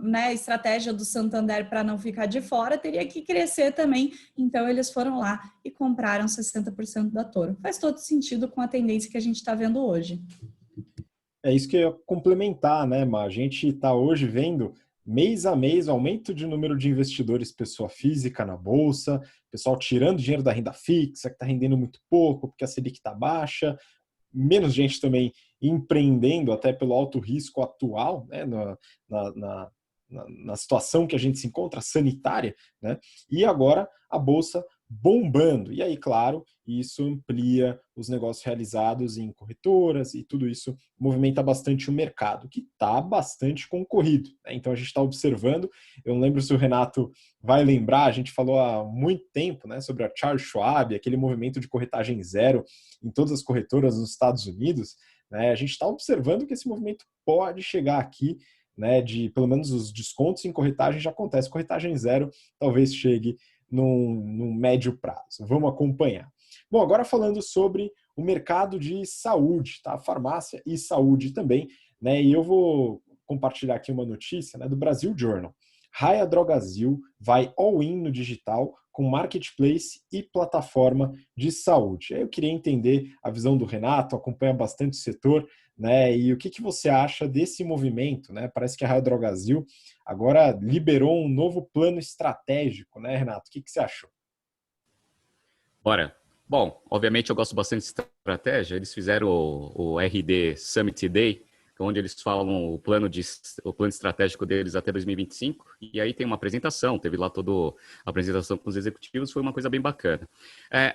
S2: né, estratégia do Santander para não ficar de fora, teria que crescer também. Então, eles foram lá e compraram 60% da Toro. Faz todo sentido com a tendência que a gente está vendo hoje.
S1: É isso que eu ia complementar, né, Ma? A gente está hoje vendo mês a mês aumento de número de investidores pessoa física na bolsa, pessoal tirando dinheiro da renda fixa, que está rendendo muito pouco, porque a Selic está baixa, menos gente também empreendendo, até pelo alto risco atual, né, na situação que a gente se encontra, sanitária, né, e agora a bolsa bombando. E aí, claro, isso amplia os negócios realizados em corretoras e tudo isso movimenta bastante o mercado, que está bastante concorrido, né? Então a gente está observando, eu não lembro se o Renato vai lembrar, a gente falou há muito tempo, né, sobre a Charles Schwab, aquele movimento de corretagem zero em todas as corretoras nos Estados Unidos, né? A gente está observando que esse movimento pode chegar aqui, né, de pelo menos os descontos em corretagem já acontece, corretagem zero talvez chegue num médio prazo. Vamos acompanhar. Bom, agora falando sobre o mercado de saúde, tá? Farmácia e saúde também, né? E eu vou compartilhar aqui uma notícia, né, do Brasil Journal. Raia Drogasil vai all-in no digital com marketplace e plataforma de saúde. Eu queria entender a visão do Renato, acompanha bastante o setor, né? E o que você acha desse movimento, né? Parece que a Raia Drogasil agora liberou um novo plano estratégico, né, Renato? O que você achou?
S3: Bora. Bom, obviamente eu gosto bastante de estratégia. Eles fizeram o RD Summit Day, onde eles falam o plano estratégico deles até 2025, e aí tem uma apresentação, teve lá toda a apresentação com os executivos, foi uma coisa bem bacana.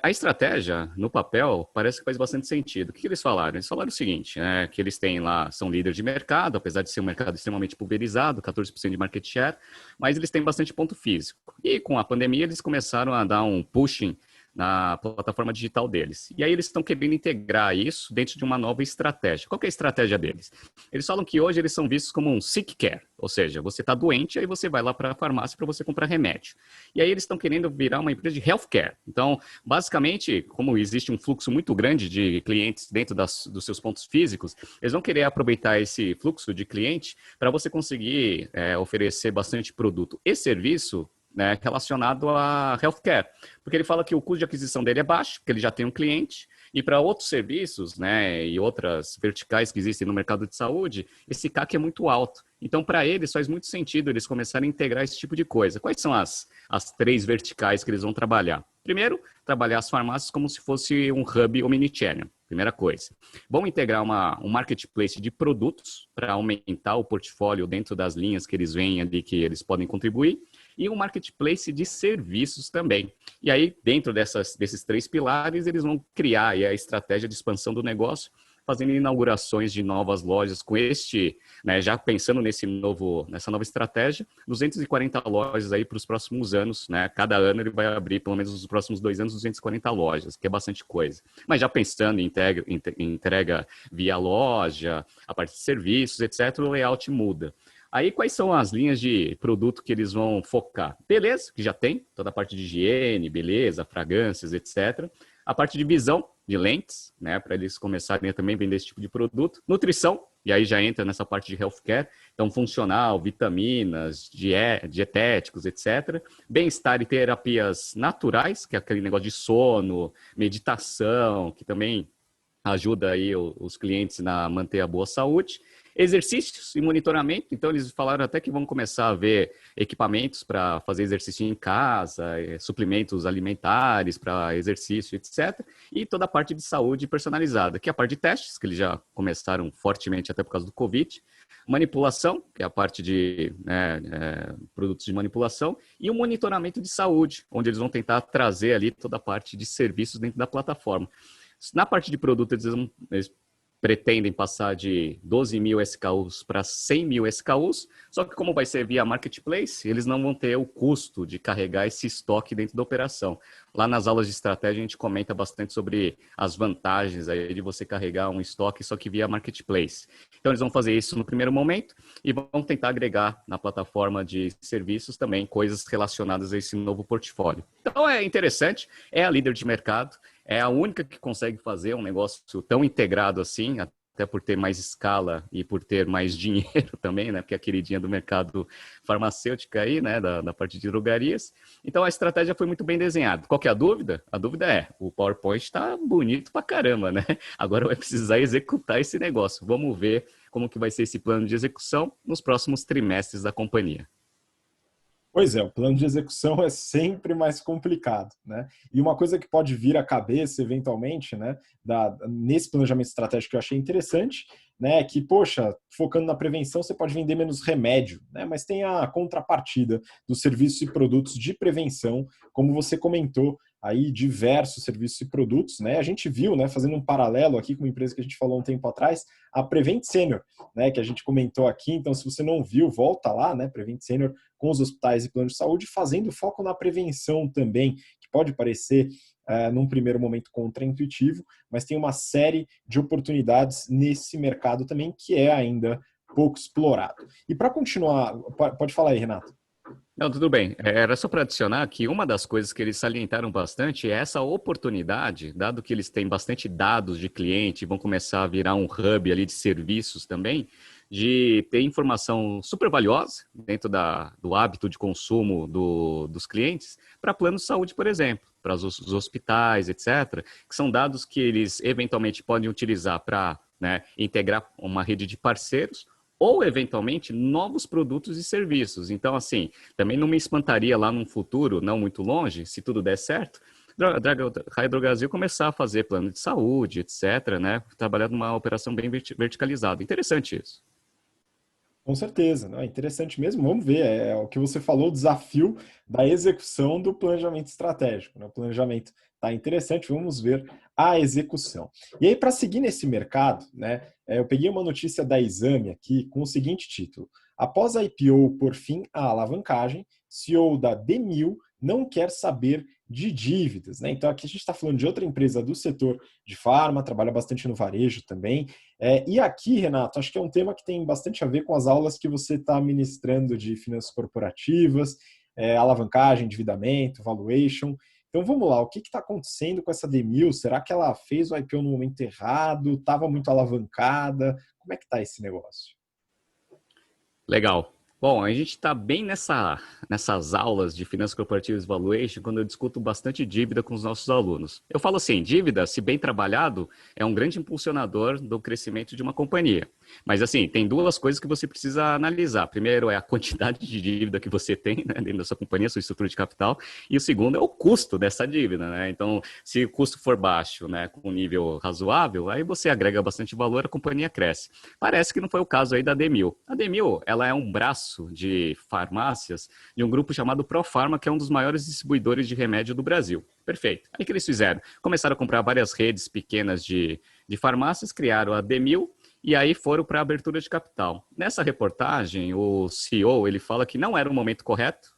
S3: A estratégia, no papel, parece que faz bastante sentido. O que eles falaram? Eles falaram o seguinte, que eles têm lá, são líderes de mercado, apesar de ser um mercado extremamente pulverizado, 14% de market share, mas eles têm bastante ponto físico. E com a pandemia, eles começaram a dar um pushing na plataforma digital deles. E aí eles estão querendo integrar isso dentro de uma nova estratégia. Qual que é a estratégia deles? Eles falam que hoje eles são vistos como um sick care, ou seja, você está doente, aí você vai lá para a farmácia para você comprar remédio. E aí eles estão querendo virar uma empresa de healthcare. Então, basicamente, como existe um fluxo muito grande de clientes dentro dos seus pontos físicos, eles vão querer aproveitar esse fluxo de cliente para você conseguir oferecer bastante produto e serviço, né, relacionado a healthcare, porque ele fala que o custo de aquisição dele é baixo, porque ele já tem um cliente, e para outros serviços, né, e outras verticais que existem no mercado de saúde, esse CAC é muito alto. Então, para eles, faz muito sentido eles começarem a integrar esse tipo de coisa. Quais são as 3 verticais que eles vão trabalhar? Primeiro, trabalhar as farmácias como se fosse um hub omnichannel. Primeira coisa. Vão integrar um marketplace de produtos para aumentar o portfólio dentro das linhas que eles veem ali que eles podem contribuir, e um marketplace de serviços também. E aí, dentro desses 3 pilares, eles vão criar aí a estratégia de expansão do negócio fazendo inaugurações de novas lojas com né, já pensando nessa nova estratégia, 240 lojas aí para os próximos anos, né? Cada ano ele vai abrir, pelo menos nos próximos 2 anos, 240 lojas, que é bastante coisa. Mas já pensando em entrega via loja, a parte de serviços, etc., o layout muda. Aí, quais são as linhas de produto que eles vão focar? Beleza, que já tem, toda a parte de higiene, beleza, fragrâncias, etc. A parte de visão, de lentes, né, para eles começarem a também vender esse tipo de produto. Nutrição, e aí já entra nessa parte de healthcare, então funcional, vitaminas, dietéticos, etc. Bem-estar e terapias naturais, que é aquele negócio de sono, meditação, que também ajuda aí os clientes a manter a boa saúde. Exercícios e monitoramento, então eles falaram até que vão começar a ver equipamentos para fazer exercício em casa, suplementos alimentares para exercício, etc. E toda a parte de saúde personalizada, que é a parte de testes, que eles já começaram fortemente até por causa do Covid, manipulação, que é a parte de produtos de manipulação, e o monitoramento de saúde, onde eles vão tentar trazer ali toda a parte de serviços dentro da plataforma. Na parte de produto, eles pretendem passar de 12 mil SKUs para 100 mil SKUs, só que como vai ser via Marketplace, eles não vão ter o custo de carregar esse estoque dentro da operação. Lá nas aulas de estratégia a gente comenta bastante sobre as vantagens aí de você carregar um estoque só que via Marketplace. Então eles vão fazer isso no primeiro momento e vão tentar agregar na plataforma de serviços também coisas relacionadas a esse novo portfólio. Então é interessante, é a líder de mercado, é a única que consegue fazer um negócio tão integrado assim, até por ter mais escala e por ter mais dinheiro também, né? Porque é a queridinha do mercado farmacêutico aí, né? Da parte de drogarias. Então a estratégia foi muito bem desenhada. Qual que é a dúvida? A dúvida é, o PowerPoint está bonito pra caramba, né? Agora vai precisar executar esse negócio. Vamos ver como que vai ser esse plano de execução nos próximos trimestres da companhia.
S1: Pois é, o plano de execução é sempre mais complicado, né? E uma coisa que pode vir à cabeça, eventualmente, né, nesse planejamento estratégico que eu achei interessante, né, é que, poxa, focando na prevenção, você pode vender menos remédio, né? Mas tem a contrapartida dos serviços e produtos de prevenção, como você comentou, aí diversos serviços e produtos, né? A gente viu, né, fazendo um paralelo aqui com uma empresa que a gente falou um tempo atrás, a Prevent Senior, né, que a gente comentou aqui. Então, se você não viu, volta lá, né, Prevent Senior com os hospitais e planos de saúde, fazendo foco na prevenção também, que pode parecer num primeiro momento contraintuitivo, mas tem uma série de oportunidades nesse mercado também que é ainda pouco explorado. E para continuar, pode falar aí, Renato.
S3: Não, tudo bem. Era só para adicionar que uma das coisas que eles salientaram bastante é essa oportunidade, dado que eles têm bastante dados de cliente, vão começar a virar um hub ali de serviços também, de ter informação super valiosa dentro do hábito de consumo dos clientes para planos de saúde, por exemplo, para os hospitais, etc., que são dados que eles eventualmente podem utilizar para, né, integrar uma rede de parceiros ou, eventualmente, novos produtos e serviços. Então, assim, também não me espantaria lá num futuro, não muito longe, se tudo der certo, Raia Drogasil começar a fazer plano de saúde, etc., né? Trabalhar numa operação bem verticalizada. Interessante isso.
S1: Com certeza, não, é interessante mesmo. Vamos ver, é o que você falou, o desafio da execução do planejamento estratégico, né? O planejamento está interessante, vamos ver a execução. E aí, para seguir nesse mercado, né, eu peguei uma notícia da Exame aqui com o seguinte título: após a IPO por fim a alavancagem, CEO da Demil não quer saber de dívidas, né? Então aqui a gente está falando de outra empresa do setor de farma, trabalha bastante no varejo também. E aqui, Renato, acho que é um tema que tem bastante a ver com as aulas que você está ministrando de finanças corporativas, alavancagem, endividamento, valuation. Então vamos lá, o que está acontecendo com essa Demil? Será que ela fez o IPO no momento errado? Estava muito alavancada? Como é que está esse negócio?
S3: Legal. Bom, a gente está bem nessas aulas de finanças corporativas e valuation quando eu discuto bastante dívida com os nossos alunos. Eu falo assim, dívida, se bem trabalhado, é um grande impulsionador do crescimento de uma companhia. Mas assim, tem duas coisas que você precisa analisar. Primeiro é a quantidade de dívida que você tem, né, dentro da sua companhia, sua estrutura de capital. E o segundo é o custo dessa dívida, né? Então, se o custo for baixo, né, com um nível razoável, aí você agrega bastante valor, a companhia cresce. Parece que não foi o caso aí da Demil. A Demil, ela é um braço de farmácias de um grupo chamado Profarma, que é um dos maiores distribuidores de remédio do Brasil. Perfeito. Aí o que eles fizeram? Começaram a comprar várias redes pequenas de de farmácias, criaram a Demil e aí foram para a abertura de capital. Nessa reportagem, o CEO ele fala que não era o momento correto,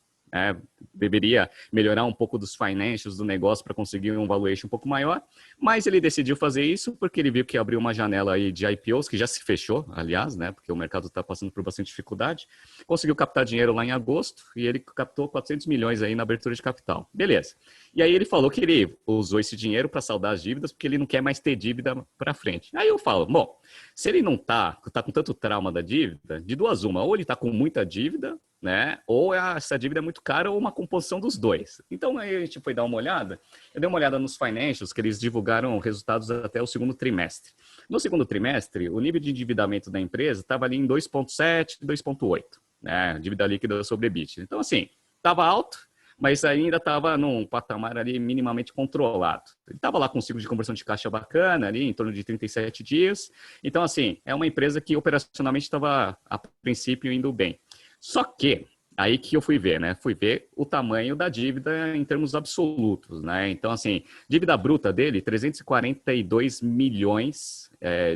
S3: deveria melhorar um pouco dos financials do negócio para conseguir um valuation um pouco maior, mas ele decidiu fazer isso porque ele viu que abriu uma janela aí de IPOs, que já se fechou, aliás, né, porque o mercado está passando por bastante dificuldade, conseguiu captar dinheiro lá em agosto e ele captou 400 milhões aí na abertura de capital. Beleza. E aí ele falou que ele usou esse dinheiro para saldar as dívidas porque ele não quer mais ter dívida para frente. Aí eu falo, bom, se ele não tá com tanto trauma da dívida, de duas uma, ou ele está com muita dívida, né? Ou essa dívida é muito cara ou uma composição dos dois. Então aí a gente foi dar uma olhada. Eu dei uma olhada nos financials que eles divulgaram resultados até o segundo trimestre. No segundo trimestre, o nível de endividamento da empresa estava ali em 2,7, 2,8, né? Dívida líquida sobre EBITDA. Então assim, estava alto, mas ainda estava num patamar ali minimamente controlado. Ele estava lá com um ciclo de conversão de caixa bacana, ali em torno de 37 dias. Então assim, é uma empresa que operacionalmente estava a princípio indo bem. Só que, aí que eu fui ver, né? Fui ver o tamanho da dívida em termos absolutos, né? Então, assim, dívida bruta dele, 342 milhões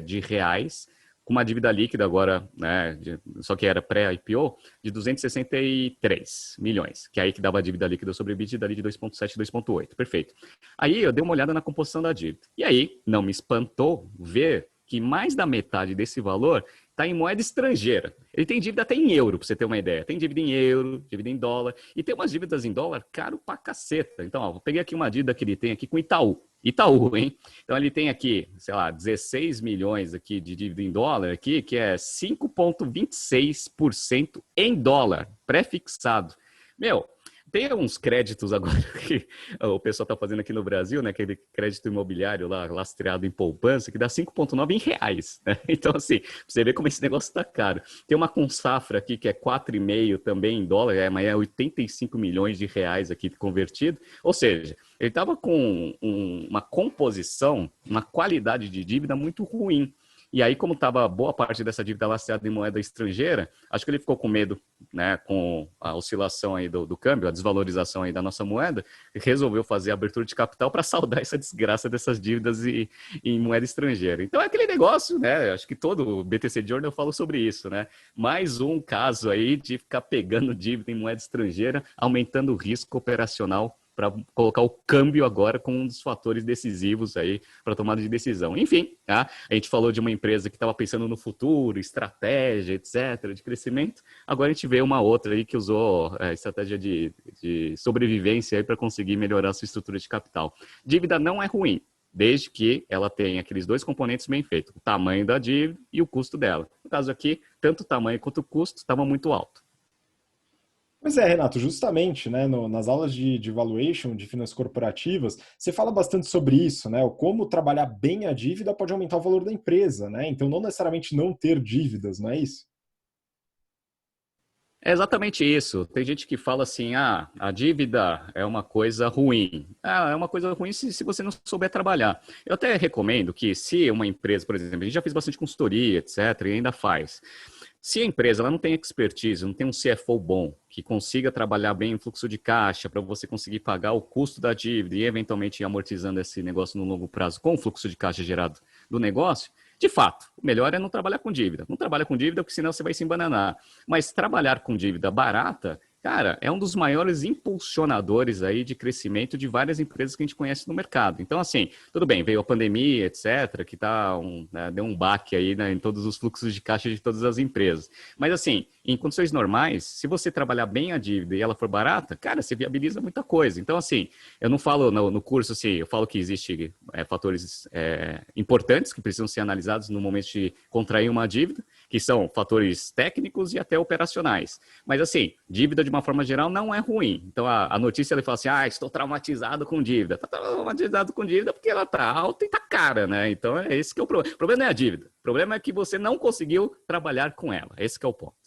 S3: de reais, com uma dívida líquida agora, né? Só que era pré-IPO, de 263 milhões, que é aí que dava a dívida líquida sobre EBITDA ali de 2,7, 2,8. Perfeito. Aí eu dei uma olhada na composição da dívida. E aí, não me espantou ver que mais da metade desse valor está em moeda estrangeira. Ele tem dívida até em euro, para você ter uma ideia. Tem dívida em euro, dívida em dólar, e tem umas dívidas em dólar caro pra caceta. Então, ó, eu peguei aqui uma dívida que ele tem aqui com Itaú. Itaú, hein? Então, ele tem aqui, sei lá, 16 milhões aqui de dívida em dólar, aqui, que é 5,26% em dólar, pré-fixado. Meu, tem uns créditos agora que o pessoal está fazendo aqui no Brasil, né? Aquele crédito imobiliário lá, lastreado em poupança, que dá 5,9 em reais, né? Então, assim, você vê como esse negócio está caro. Tem uma Consafra aqui que é 4,5 também em dólar, mas é 85 milhões de reais aqui convertido. Ou seja, ele estava com uma composição, uma qualidade de dívida muito ruim. E aí, como estava boa parte dessa dívida lastreada em moeda estrangeira, acho que ele ficou com medo, né, com a oscilação aí do câmbio, a desvalorização aí da nossa moeda, e resolveu fazer a abertura de capital para saldar essa desgraça dessas dívidas em moeda estrangeira. Então é aquele negócio, né? Acho que todo BTC Journal fala sobre isso, né? Mais um caso aí de ficar pegando dívida em moeda estrangeira, aumentando o risco operacional para colocar o câmbio agora como um dos fatores decisivos aí para a tomada de decisão. Enfim, tá? A gente falou de uma empresa que estava pensando no futuro, estratégia, etc., de crescimento. Agora a gente vê uma outra aí que usou estratégia de sobrevivência para conseguir melhorar a sua estrutura de capital. Dívida não é ruim, desde que ela tenha aqueles dois componentes bem feitos, o tamanho da dívida e o custo dela. No caso aqui, tanto o tamanho quanto o custo estavam muito alto.
S1: Pois é, Renato, justamente, né, nas aulas de valuation, de finanças corporativas, você fala bastante sobre isso, né, o como trabalhar bem a dívida pode aumentar o valor da empresa, né, então não necessariamente não ter dívidas, não é isso?
S3: É exatamente isso. Tem gente que fala assim, a dívida é uma coisa ruim. É uma coisa ruim se você não souber trabalhar. Eu até recomendo que se uma empresa, por exemplo, a gente já fez bastante consultoria, etc., e ainda faz. Se a empresa ela não tem expertise, não tem um CFO bom, que consiga trabalhar bem o fluxo de caixa para você conseguir pagar o custo da dívida e eventualmente ir amortizando esse negócio no longo prazo com o fluxo de caixa gerado do negócio, de fato, o melhor é não trabalhar com dívida. Não trabalha com dívida porque senão você vai se embananar. Mas trabalhar com dívida barata, cara, é um dos maiores impulsionadores aí de crescimento de várias empresas que a gente conhece no mercado. Então, assim, tudo bem, veio a pandemia, etc., que deu um baque aí, né, em todos os fluxos de caixa de todas as empresas. Mas, assim, em condições normais, se você trabalhar bem a dívida e ela for barata, cara, você viabiliza muita coisa. Então, assim, eu não falo no curso, assim, eu falo que existem fatores importantes que precisam ser analisados no momento de contrair uma dívida, que são fatores técnicos e até operacionais. Mas, assim, dívida de uma forma geral não é ruim. Então, a notícia ela fala assim, estou traumatizado com dívida. Está traumatizado com dívida porque ela está alta e está cara, né? Então, é esse que é o problema. O problema não é a dívida. O problema é que você não conseguiu trabalhar com ela. Esse que é o ponto.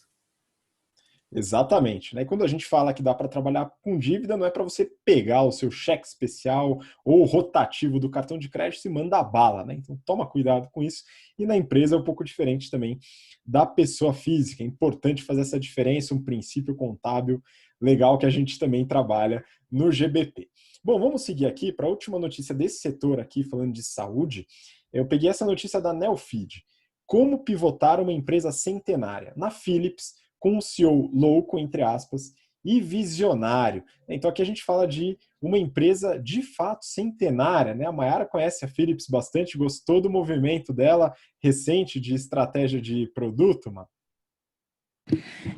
S1: Exatamente, né? E quando a gente fala que dá para trabalhar com dívida, não é para você pegar o seu cheque especial ou rotativo do cartão de crédito e mandar bala, né? Então toma cuidado com isso. E na empresa é um pouco diferente também da pessoa física. É importante fazer essa diferença, um princípio contábil legal que a gente também trabalha no GBP. Bom, vamos seguir aqui para a última notícia desse setor aqui, falando de saúde. Eu peguei essa notícia da Neofeed. Como pivotar uma empresa centenária? Na Philips, com um CEO louco, entre aspas, e visionário. Então aqui a gente fala de uma empresa de fato centenária, né? A Mayara conhece a Philips bastante, gostou do movimento dela recente de estratégia de produto, mano?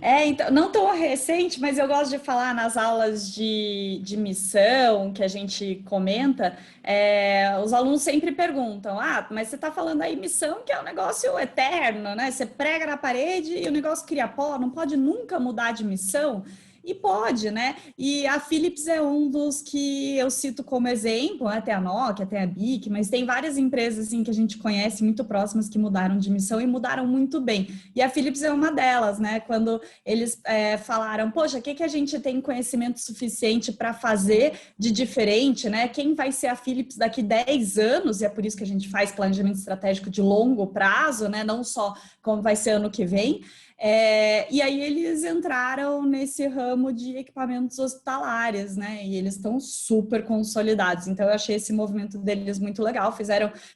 S2: Então, não tão recente, mas eu gosto de falar nas aulas de missão que a gente comenta, os alunos sempre perguntam, mas você está falando aí missão que é um negócio eterno, né? Você prega na parede e o negócio cria pó, não pode nunca mudar de missão? E pode, né? E a Philips é um dos que eu cito como exemplo, né? Tem a Nokia, tem a BIC, mas tem várias empresas assim, que a gente conhece muito próximas que mudaram de missão e mudaram muito bem. E a Philips é uma delas, né? Quando eles falaram, poxa, o que a gente tem conhecimento suficiente para fazer de diferente, né? Quem vai ser a Philips daqui 10 anos? E é por isso que a gente faz planejamento estratégico de longo prazo, né? Não só como vai ser ano que vem. E aí eles entraram nesse ramo de equipamentos hospitalares, né? E eles estão super consolidados. Então eu achei esse movimento deles muito legal.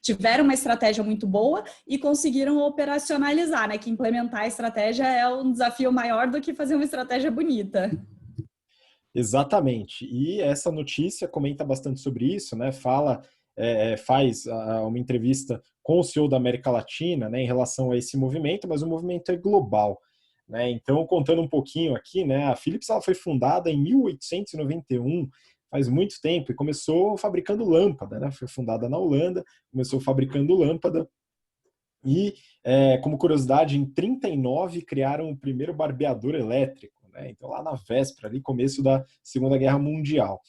S2: Tiveram uma estratégia muito boa e conseguiram operacionalizar, né? Que implementar a estratégia é um desafio maior do que fazer uma estratégia bonita.
S1: Exatamente. E essa notícia comenta bastante sobre isso, né? Faz uma entrevista com o CEO da América Latina, né, em relação a esse movimento, mas o movimento é global, né? Então, contando um pouquinho aqui, né, a Philips ela foi fundada em 1891, faz muito tempo, e começou fabricando lâmpada, né? Foi fundada na Holanda, começou fabricando lâmpada e, como curiosidade, em 39 criaram o primeiro barbeador elétrico, né? Então, lá na véspera, ali, começo da Segunda Guerra Mundial.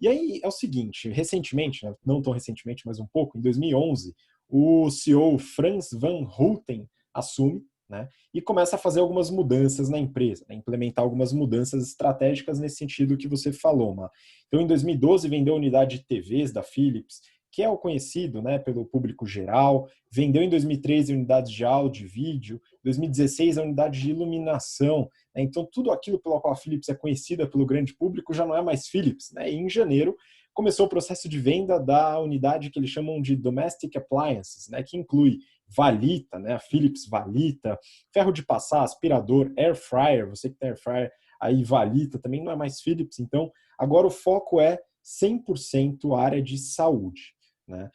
S1: E aí é o seguinte, recentemente, né, não tão recentemente, mas um pouco, em 2011, o CEO Frans van Houten assume, né, e começa a fazer algumas mudanças na empresa, né, implementar algumas mudanças estratégicas nesse sentido que você falou, Má. Então, em 2012, vendeu a unidade de TVs da Philips, que é o conhecido, né, pelo público geral. Vendeu em 2013 unidades de áudio e vídeo, 2016 a unidade de iluminação. Né? Então, tudo aquilo pelo qual a Philips é conhecida pelo grande público já não é mais Philips. Né? E em janeiro começou o processo de venda da unidade que eles chamam de Domestic Appliances, né, que inclui Valita, né, a Philips Valita, ferro de passar, aspirador, Air Fryer, você que tem Air Fryer, aí Valita também não é mais Philips. Então, agora o foco é 100% área de saúde. Né?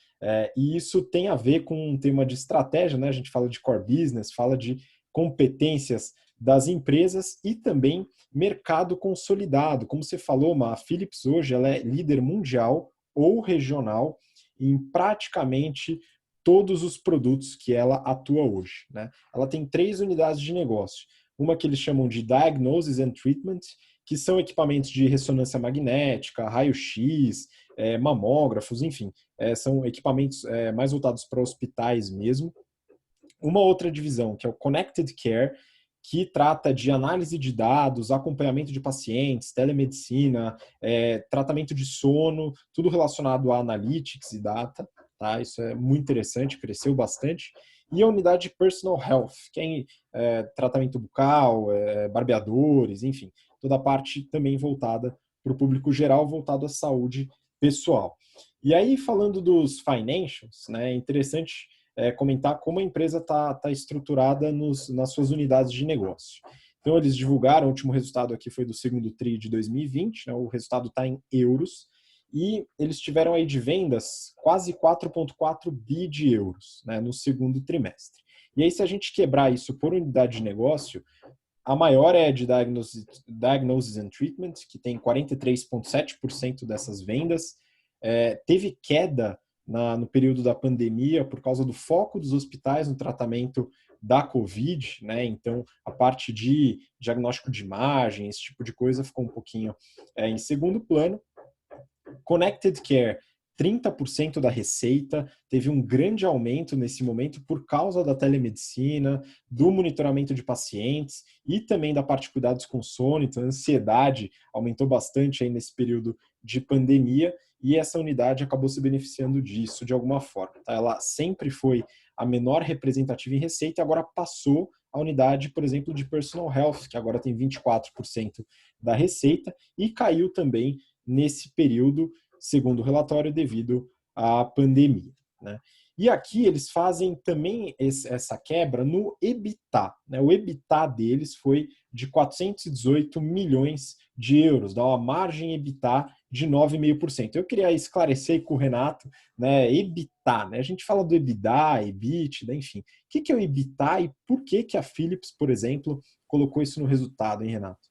S1: E isso tem a ver com um tema de estratégia, né? A gente fala de core business, fala de competências das empresas e também mercado consolidado. Como você falou, a Philips hoje ela é líder mundial ou regional em praticamente todos os produtos que ela atua hoje. Né? Ela tem 3 unidades de negócio. Uma que eles chamam de Diagnosis and Treatment, que são equipamentos de ressonância magnética, raio-x, mamógrafos, enfim, são equipamentos mais voltados para hospitais mesmo. Uma outra divisão, que é o Connected Care, que trata de análise de dados, acompanhamento de pacientes, telemedicina, tratamento de sono, tudo relacionado a analytics e data. Tá? Isso é muito interessante, cresceu bastante. E a unidade de Personal Health, que é tratamento bucal, barbeadores, enfim, toda a parte também voltada para o público geral, voltado à saúde pessoal. E aí, falando dos financials, né, é interessante comentar como a empresa está estruturada nas suas unidades de negócio. Então, eles divulgaram, o último resultado aqui foi do segundo TRI de 2020, né, o resultado está em euros, e eles tiveram aí de vendas quase 4,4 bi de euros, né, no segundo trimestre. E aí, se a gente quebrar isso por unidade de negócio, a maior é de Diagnosis and Treatment, que tem 43,7% dessas vendas. Teve queda no período da pandemia por causa do foco dos hospitais no tratamento da Covid, né? Então, a parte de diagnóstico de imagem, esse tipo de coisa ficou um pouquinho em segundo plano. Connected Care, 30% da receita, teve um grande aumento nesse momento por causa da telemedicina, do monitoramento de pacientes e também da parte de cuidados com sono. Então, a ansiedade aumentou bastante aí nesse período de pandemia e essa unidade acabou se beneficiando disso de alguma forma. Tá? Ela sempre foi a menor representativa em receita e agora passou a unidade, por exemplo, de Personal Health, que agora tem 24% da receita e caiu também nesse período, segundo o relatório, devido à pandemia. Né? E aqui eles fazem também essa quebra no EBITDA, né? O EBITDA deles foi de 418 milhões de euros, dá uma margem EBITDA de 9,5%. Eu queria esclarecer com o Renato, né, EBITDA, né? A gente fala do EBITDA, EBITDA, enfim. O que é o EBITDA e por que a Philips, por exemplo, colocou isso no resultado, hein, Renato?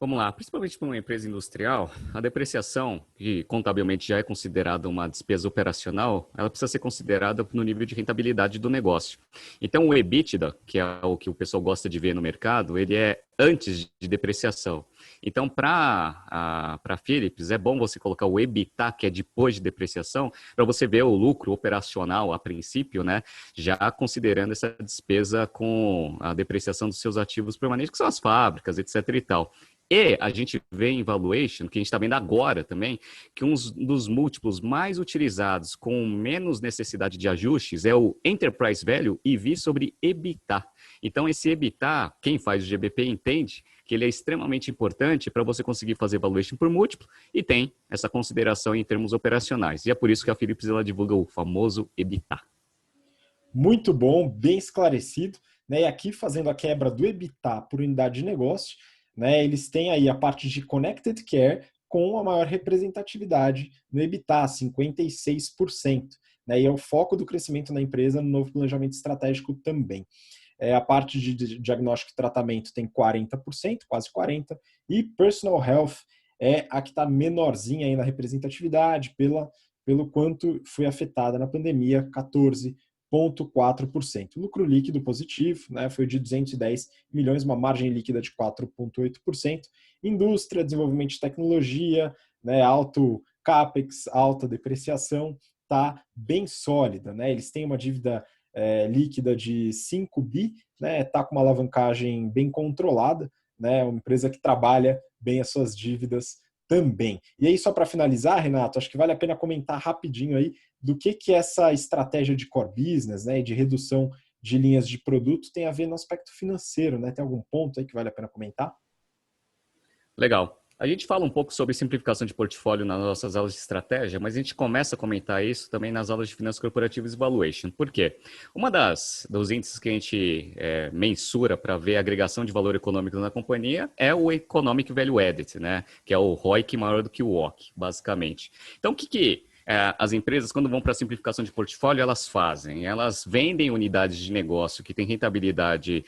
S3: Vamos lá, principalmente para uma empresa industrial, a depreciação, que contabilmente já é considerada uma despesa operacional, ela precisa ser considerada no nível de rentabilidade do negócio. Então, o EBITDA, que é o que o pessoal gosta de ver no mercado, ele é antes de depreciação. Então, para a Philips, é bom você colocar o EBITDA, que é depois de depreciação, para você ver o lucro operacional a princípio, né? Já considerando essa despesa com a depreciação dos seus ativos permanentes, que são as fábricas, etc. e tal. E a gente vê em valuation, que a gente está vendo agora também, que um dos múltiplos mais utilizados com menos necessidade de ajustes é o Enterprise Value EV sobre EBITDA. Então, esse EBITDA, quem faz o GBP entende que ele é extremamente importante para você conseguir fazer valuation por múltiplo e tem essa consideração em termos operacionais. E é por isso que a Philips ela divulga o famoso EBITDA.
S1: Muito bom, bem esclarecido, né? E aqui fazendo a quebra do EBITDA por unidade de negócio, né? Eles têm aí a parte de Connected Care com a maior representatividade no EBITDA, 56%. Né? E é o foco do crescimento na empresa no novo planejamento estratégico também. A parte de diagnóstico e tratamento tem 40%, quase 40%, e Personal Health é a que está menorzinha aí na representatividade pelo quanto foi afetada na pandemia, 14,4%. Lucro líquido positivo, né, foi de 210 milhões, uma margem líquida de 4,8%. Indústria, desenvolvimento de tecnologia, né, alto CAPEX, alta depreciação, está bem sólida. Né? Eles têm uma dívida líquida de 5 bi, né, está com uma alavancagem bem controlada, né, uma empresa que trabalha bem as suas dívidas também. E aí, só para finalizar, Renato, acho que vale a pena comentar rapidinho aí do que essa estratégia de core business, né, de redução de linhas de produto tem a ver no aspecto financeiro, né? Tem algum ponto aí que vale a pena comentar?
S3: Legal. A gente fala um pouco sobre simplificação de portfólio nas nossas aulas de estratégia, mas a gente começa a comentar isso também nas aulas de finanças corporativas e valuation. Por quê? Uma dos índices que a gente mensura para ver a agregação de valor econômico na companhia é o Economic Value Added, né? Que é o ROIC maior do que o WACC, basicamente. Então, o que as empresas, quando vão para a simplificação de portfólio, elas fazem? Elas vendem unidades de negócio que têm rentabilidade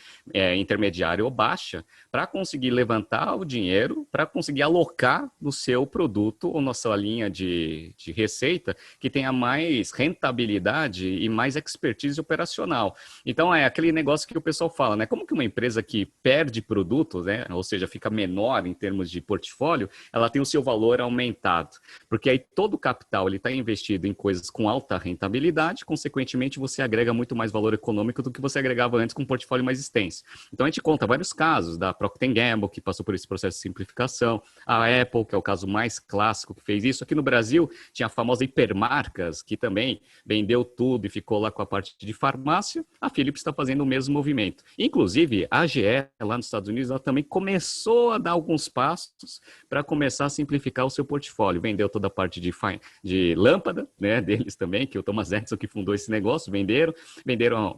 S3: intermediária ou baixa para conseguir levantar o dinheiro, para conseguir alocar no seu produto ou na sua linha de receita que tenha mais rentabilidade e mais expertise operacional. Então, é aquele negócio que o pessoal fala, né? Como que uma empresa que perde produtos, né? Ou seja, fica menor em termos de portfólio, ela tem o seu valor aumentado. Porque aí todo o capital ele está investido em coisas com alta rentabilidade, consequentemente você agrega muito mais valor econômico do que você agregava antes com um portfólio mais extenso. Então a gente conta vários casos da Procter & Gamble, que passou por esse processo de simplificação, a Apple, que é o caso mais clássico que fez isso. Aqui no Brasil tinha a famosa Hipermarcas, que também vendeu tudo e ficou lá com a parte de farmácia. A Philips está fazendo o mesmo movimento. Inclusive, a GE, lá nos Estados Unidos, ela também começou a dar alguns passos para começar a simplificar o seu portfólio. Vendeu toda a parte de lâmpada, né, deles também, que o Thomas Edison que fundou esse negócio, venderam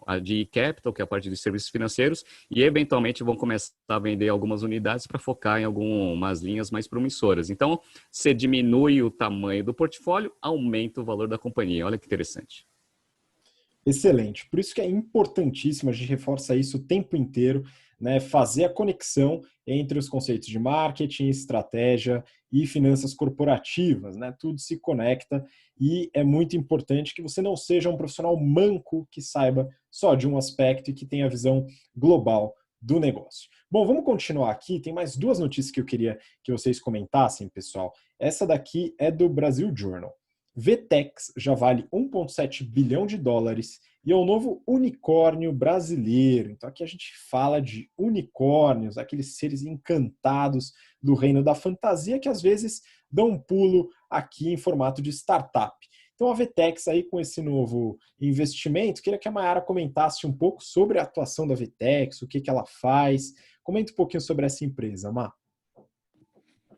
S3: a GE Capital, que é a parte dos serviços financeiros, e eventualmente vão começar a vender algumas unidades para focar em algumas linhas mais promissoras. Então, você diminui o tamanho do portfólio, aumenta o valor da companhia. Olha que interessante.
S1: Excelente. Por isso que é importantíssimo, a gente reforça isso o tempo inteiro, né, fazer a conexão entre os conceitos de marketing, estratégia e finanças corporativas, né? Tudo se conecta e é muito importante que você não seja um profissional manco que saiba só de um aspecto e que tenha a visão global do negócio. Bom, vamos continuar aqui. Tem mais duas notícias que eu queria que vocês comentassem, pessoal. Essa daqui é do Brasil Journal. VTEX já vale 1,7 bilhão de dólares e é o novo unicórnio brasileiro. Então aqui a gente fala de unicórnios, aqueles seres encantados do reino da fantasia que às vezes dão um pulo aqui em formato de startup. Então a VTEX aí com esse novo investimento, queria que a Mayara comentasse um pouco sobre a atuação da VTEX, o que ela faz. Comenta um pouquinho sobre essa empresa, Má.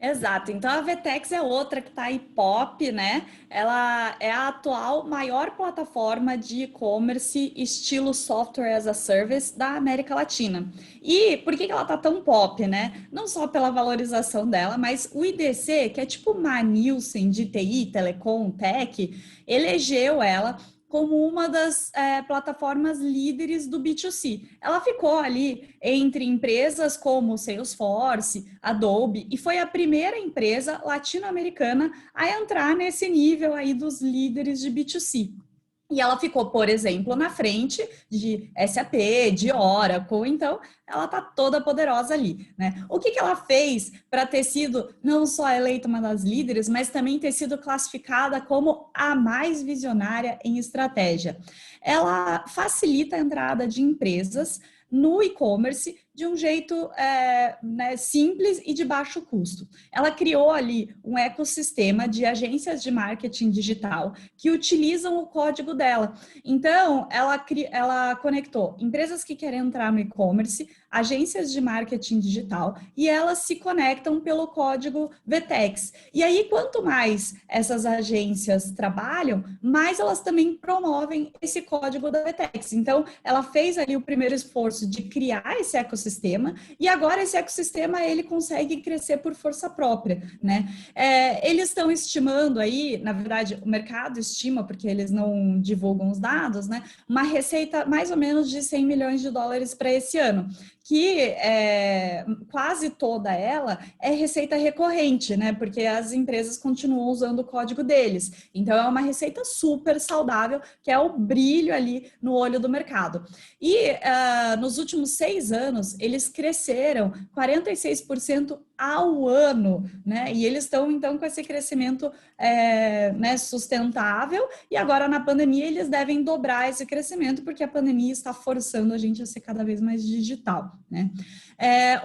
S2: Exato, então a VTEX é outra que está aí pop, né? Ela é a atual maior plataforma de e-commerce estilo Software as a Service da América Latina. E por que ela está tão pop, né? Não só pela valorização dela, mas o IDC, que é tipo uma Nielsen de TI, Telecom, Tech, elegeu ela como uma das plataformas líderes do B2C. Ela ficou ali entre empresas como Salesforce, Adobe, e foi a primeira empresa latino-americana a entrar nesse nível aí dos líderes de B2C. E ela ficou, por exemplo, na frente de SAP, de Oracle, então ela está toda poderosa ali, né? O que ela fez para ter sido não só eleita uma das líderes, mas também ter sido classificada como a mais visionária em estratégia? Ela facilita a entrada de empresas no e-commerce de um jeito né, simples e de baixo custo. Ela criou ali um ecossistema de agências de marketing digital que utilizam o código dela. Então, ela conectou empresas que querem entrar no e-commerce, agências de marketing digital, e elas se conectam pelo código VTEX. E aí, quanto mais essas agências trabalham, mais elas também promovem esse código da VTEX. Então, ela fez ali o primeiro esforço de criar esse ecossistema, e agora esse ecossistema ele consegue crescer por força própria, né? Eles estão estimando aí, na verdade, o mercado estima, porque eles não divulgam os dados, né? Uma receita mais ou menos de 100 milhões de dólares para esse ano, que quase toda ela é receita recorrente, né? Porque as empresas continuam usando o código deles. Então, é uma receita super saudável, que é o brilho ali no olho do mercado. E nos últimos 6 anos, eles cresceram 46% ao ano, né? E eles estão, então, com esse crescimento né, sustentável, e agora na pandemia eles devem dobrar esse crescimento, porque a pandemia está forçando a gente a ser cada vez mais digital, né?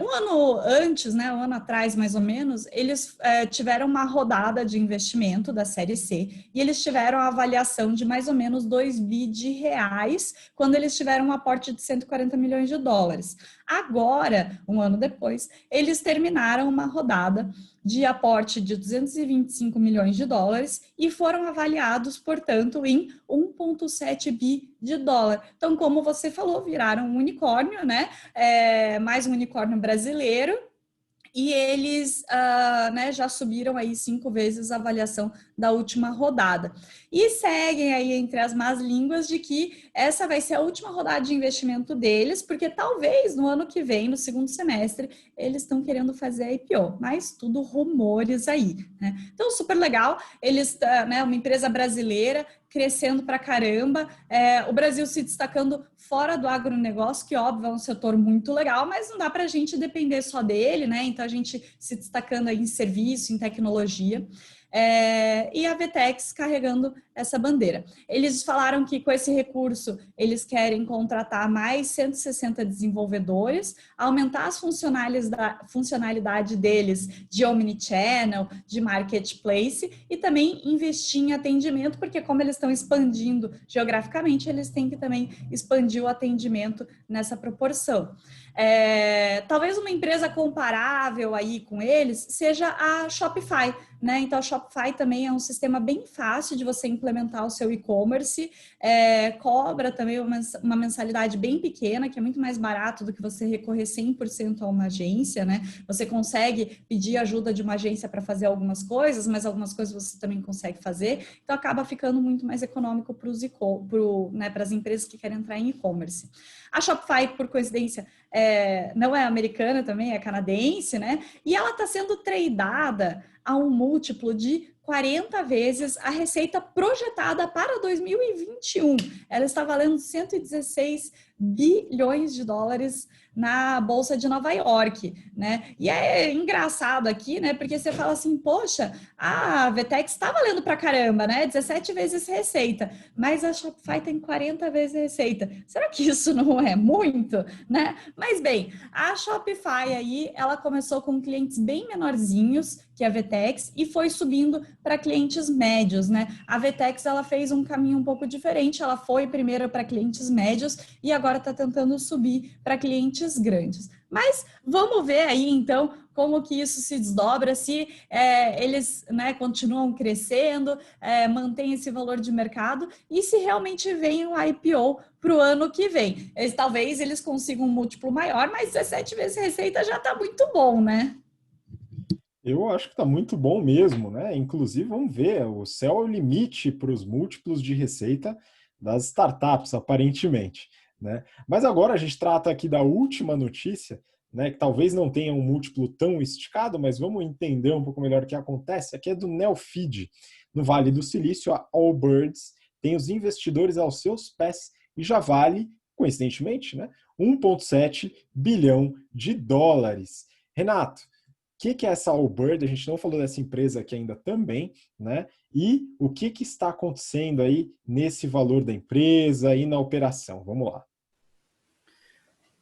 S2: Um ano antes, né, um ano atrás mais ou menos, eles tiveram uma rodada de investimento da série C, e eles tiveram a avaliação de mais ou menos 2 bi de reais, quando eles tiveram um aporte de 140 milhões de dólares. Agora, um ano depois, eles terminaram uma rodada de aporte de 225 milhões de dólares e foram avaliados, portanto, em 1,7 bi de dólar. Então, como você falou, viraram um unicórnio, né? Mais um unicórnio brasileiro. E eles né, já subiram aí 5 vezes a avaliação da última rodada. E seguem aí entre as más línguas de que essa vai ser a última rodada de investimento deles, porque talvez no ano que vem, no segundo semestre, eles estão querendo fazer a IPO, mas tudo rumores aí, né? Então, super legal. Eles, né, uma empresa brasileira crescendo pra caramba, o Brasil se destacando fora do agronegócio, que óbvio é um setor muito legal, mas não dá para a gente depender só dele, né? Então a gente se destacando aí em serviço, em tecnologia. E a VTEX carregando essa bandeira. Eles falaram que com esse recurso eles querem contratar mais 160 desenvolvedores, aumentar as funcionalidade deles de omnichannel, de marketplace e também investir em atendimento, porque como eles estão expandindo geograficamente, eles têm que também expandir o atendimento nessa proporção. Talvez uma empresa comparável aí com eles seja a Shopify, né? Então, a Shopify também é um sistema bem fácil de você implementar o seu e-commerce, cobra também uma mensalidade bem pequena, que é muito mais barato do que você recorrer 100% a uma agência, né? Você consegue pedir ajuda de uma agência para fazer algumas coisas, mas algumas coisas você também consegue fazer, então acaba ficando muito mais econômico para as empresas que querem entrar em e-commerce. A Shopify, por coincidência, não é americana também, é canadense, né? E ela está sendo tradeada a um múltiplo de 40 vezes a receita projetada para 2021. Ela está valendo 116 bilhões de dólares na Bolsa de Nova York, né? E é engraçado aqui, né? Porque você fala assim, poxa, a VTEX está valendo pra caramba, né? 17 vezes receita, mas a Shopify tem 40 vezes receita. Será que isso não é muito, né? Mas bem, a Shopify aí, ela começou com clientes bem menorzinhos que a VTEX e foi subindo para clientes médios, né? A VTEX, ela fez um caminho um pouco diferente, ela foi primeiro para clientes médios e agora agora está tentando subir para clientes grandes. Mas vamos ver aí, então, como que isso se desdobra, se eles, né, continuam crescendo, mantém esse valor de mercado e se realmente vem um IPO para o ano que vem. Talvez eles consigam um múltiplo maior, mas 17 vezes receita já está muito bom, né?
S1: Eu acho que está muito bom mesmo, né? Inclusive, vamos ver, o céu é o limite para os múltiplos de receita das startups, aparentemente, né? Mas agora a gente trata aqui da última notícia, né? Que talvez não tenha um múltiplo tão esticado, mas vamos entender um pouco melhor o que acontece. Aqui é do Neofeed, no Vale do Silício, a Allbirds tem os investidores aos seus pés e já vale, coincidentemente, né? 1,7 bilhão de dólares. Renato, que é essa Allbirds? A gente não falou dessa empresa aqui ainda também, né? E o que está acontecendo aí nesse valor da empresa e na operação? Vamos lá.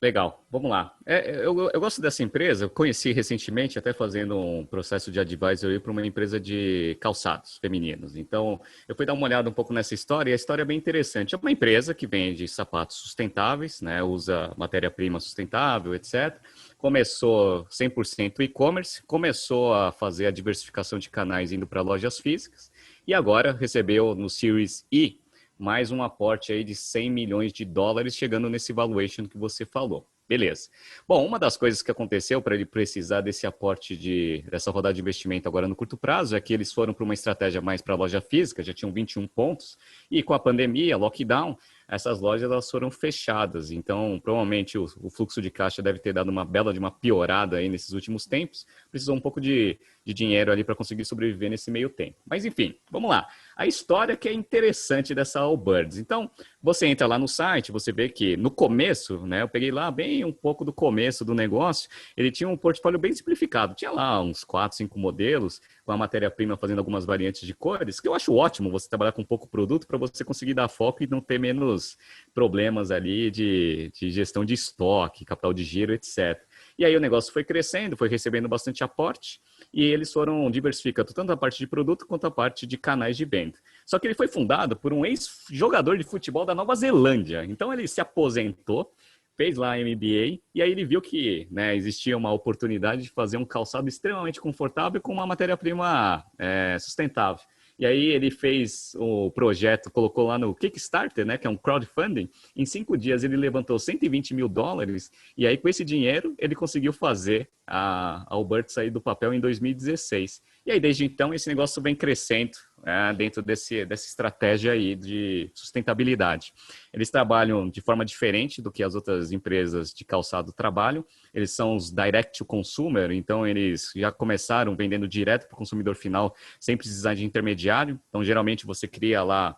S3: Legal, vamos lá. Eu gosto dessa empresa, eu conheci recentemente, até fazendo um processo de advisory para uma empresa de calçados femininos. Então, eu fui dar uma olhada um pouco nessa história, e a história é bem interessante. É uma empresa que vende sapatos sustentáveis, né, usa matéria-prima sustentável, etc. Começou 100% e-commerce, começou a fazer a diversificação de canais indo para lojas físicas, e agora recebeu no Series E mais um aporte aí de 100 milhões de dólares, chegando nesse valuation que você falou. Beleza. Bom, uma das coisas que aconteceu para ele precisar desse aporte dessa rodada de investimento agora no curto prazo é que eles foram para uma estratégia mais para a loja física, já tinham 21 pontos, e com a pandemia, lockdown, essas lojas elas foram fechadas. Então, provavelmente o fluxo de caixa deve ter dado uma bela de uma piorada aí nesses últimos tempos. Precisou um pouco de dinheiro ali para conseguir sobreviver nesse meio tempo. Mas enfim, vamos lá. A história que é interessante dessa Allbirds. Então, você entra lá no site, você vê que no começo, né, eu peguei lá bem um pouco do começo do negócio, ele tinha um portfólio bem simplificado. Tinha lá uns 4, 5 modelos, com a matéria-prima fazendo algumas variantes de cores, que eu acho ótimo você trabalhar com pouco produto para você conseguir dar foco e não ter menos problemas ali de gestão de estoque, capital de giro, etc. E aí o negócio foi crescendo, foi recebendo bastante aporte, e eles foram diversificando tanto a parte de produto quanto a parte de canais de venda. Só que ele foi fundado por um ex-jogador de futebol da Nova Zelândia. Então ele se aposentou, fez lá a MBA, e aí ele viu que, né, existia uma oportunidade de fazer um calçado extremamente confortável com uma matéria-prima sustentável. E aí ele fez o projeto, colocou lá no Kickstarter, né, que é um crowdfunding. Em 5 dias ele levantou 120 mil dólares e aí com esse dinheiro ele conseguiu fazer a Allbirds sair do papel em 2016. E aí desde então esse negócio vem crescendo dentro dessa estratégia aí de sustentabilidade. Eles trabalham de forma diferente do que as outras empresas de calçado trabalham. Eles são os direct to consumer, então eles já começaram vendendo direto para o consumidor final, sem precisar de intermediário. Então, geralmente, você cria lá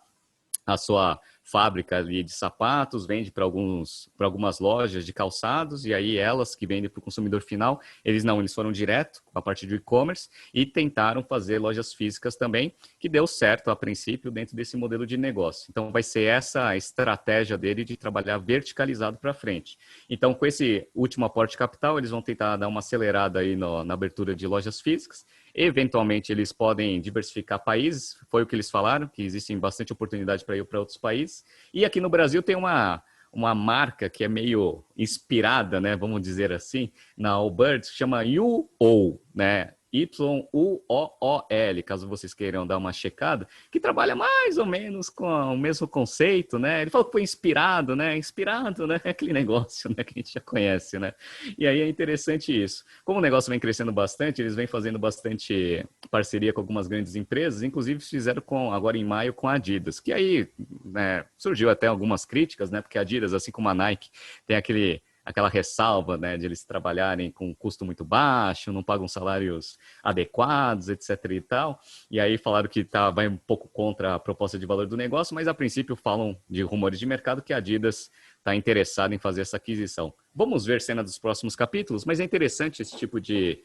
S3: a sua fábrica ali de sapatos, vende para algumas lojas de calçados, e aí elas que vendem para o consumidor final, eles foram direto a partir do e-commerce e tentaram fazer lojas físicas também, que deu certo a princípio dentro desse modelo de negócio. Então vai ser essa a estratégia dele de trabalhar verticalizado para frente. Então com esse último aporte de capital, eles vão tentar dar uma acelerada aí na abertura de lojas físicas. Eventualmente eles podem diversificar países, foi o que eles falaram, que existem bastante oportunidade para ir para outros países. E aqui no Brasil tem uma marca que é meio inspirada, né, vamos dizer assim, na Allbirds, que chama YuOL, né? YuOOL, caso vocês queiram dar uma checada, que trabalha mais ou menos com o mesmo conceito, né? Ele falou que foi inspirado, né? Inspirado, né? Aquele negócio, né? Que a gente já conhece, né? E aí é interessante isso. Como o negócio vem crescendo bastante, eles vêm fazendo bastante parceria com algumas grandes empresas, inclusive fizeram agora em maio com a Adidas, que aí, né, surgiu até algumas críticas, né? Porque a Adidas, assim como a Nike, tem aquela ressalva, né, de eles trabalharem com um custo muito baixo, não pagam salários adequados, etc. e tal. E aí falaram que vai um pouco contra a proposta de valor do negócio, mas a princípio falam de rumores de mercado que a Adidas está interessada em fazer essa aquisição. Vamos ver cena dos próximos capítulos, mas é interessante esse tipo de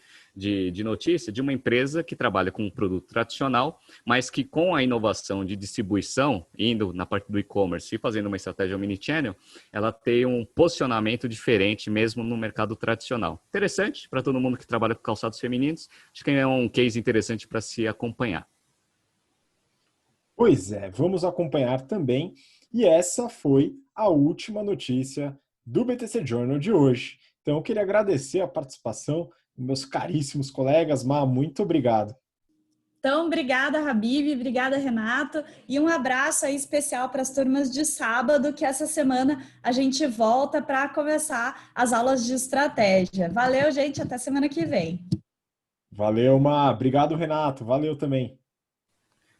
S3: notícia de uma empresa que trabalha com um produto tradicional, mas que com a inovação de distribuição, indo na parte do e-commerce e fazendo uma estratégia omnichannel, ela tem um posicionamento diferente mesmo no mercado tradicional. Interessante para todo mundo que trabalha com calçados femininos, acho que é um case interessante para se acompanhar.
S1: Pois é, vamos acompanhar também. E essa foi a última notícia do BTC Journal de hoje. Então, eu queria agradecer a participação dos meus caríssimos colegas. Má, muito obrigado.
S2: Então, obrigada, Habib, obrigada, Renato, e um abraço aí especial para as turmas de sábado, que essa semana a gente volta para começar as aulas de estratégia. Valeu, gente, até semana que vem.
S1: Valeu, Má. Obrigado, Renato. Valeu também.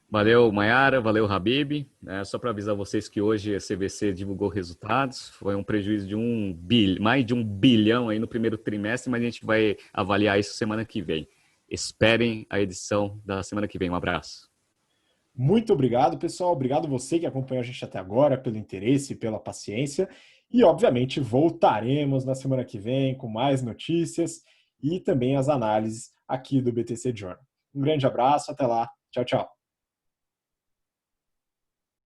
S3: Valeu, Mayara, valeu, Habib. Só para avisar vocês que hoje a CVC divulgou resultados, foi um prejuízo de mais de 1 bilhão aí no primeiro trimestre, mas a gente vai avaliar isso semana que vem. Esperem a edição da semana que vem. Um abraço.
S1: Muito obrigado, pessoal. Obrigado você que acompanhou a gente até agora, pelo interesse e pela paciência. E, obviamente, voltaremos na semana que vem com mais notícias e também as análises aqui do BTC Journal. Um grande abraço, até lá. Tchau, tchau.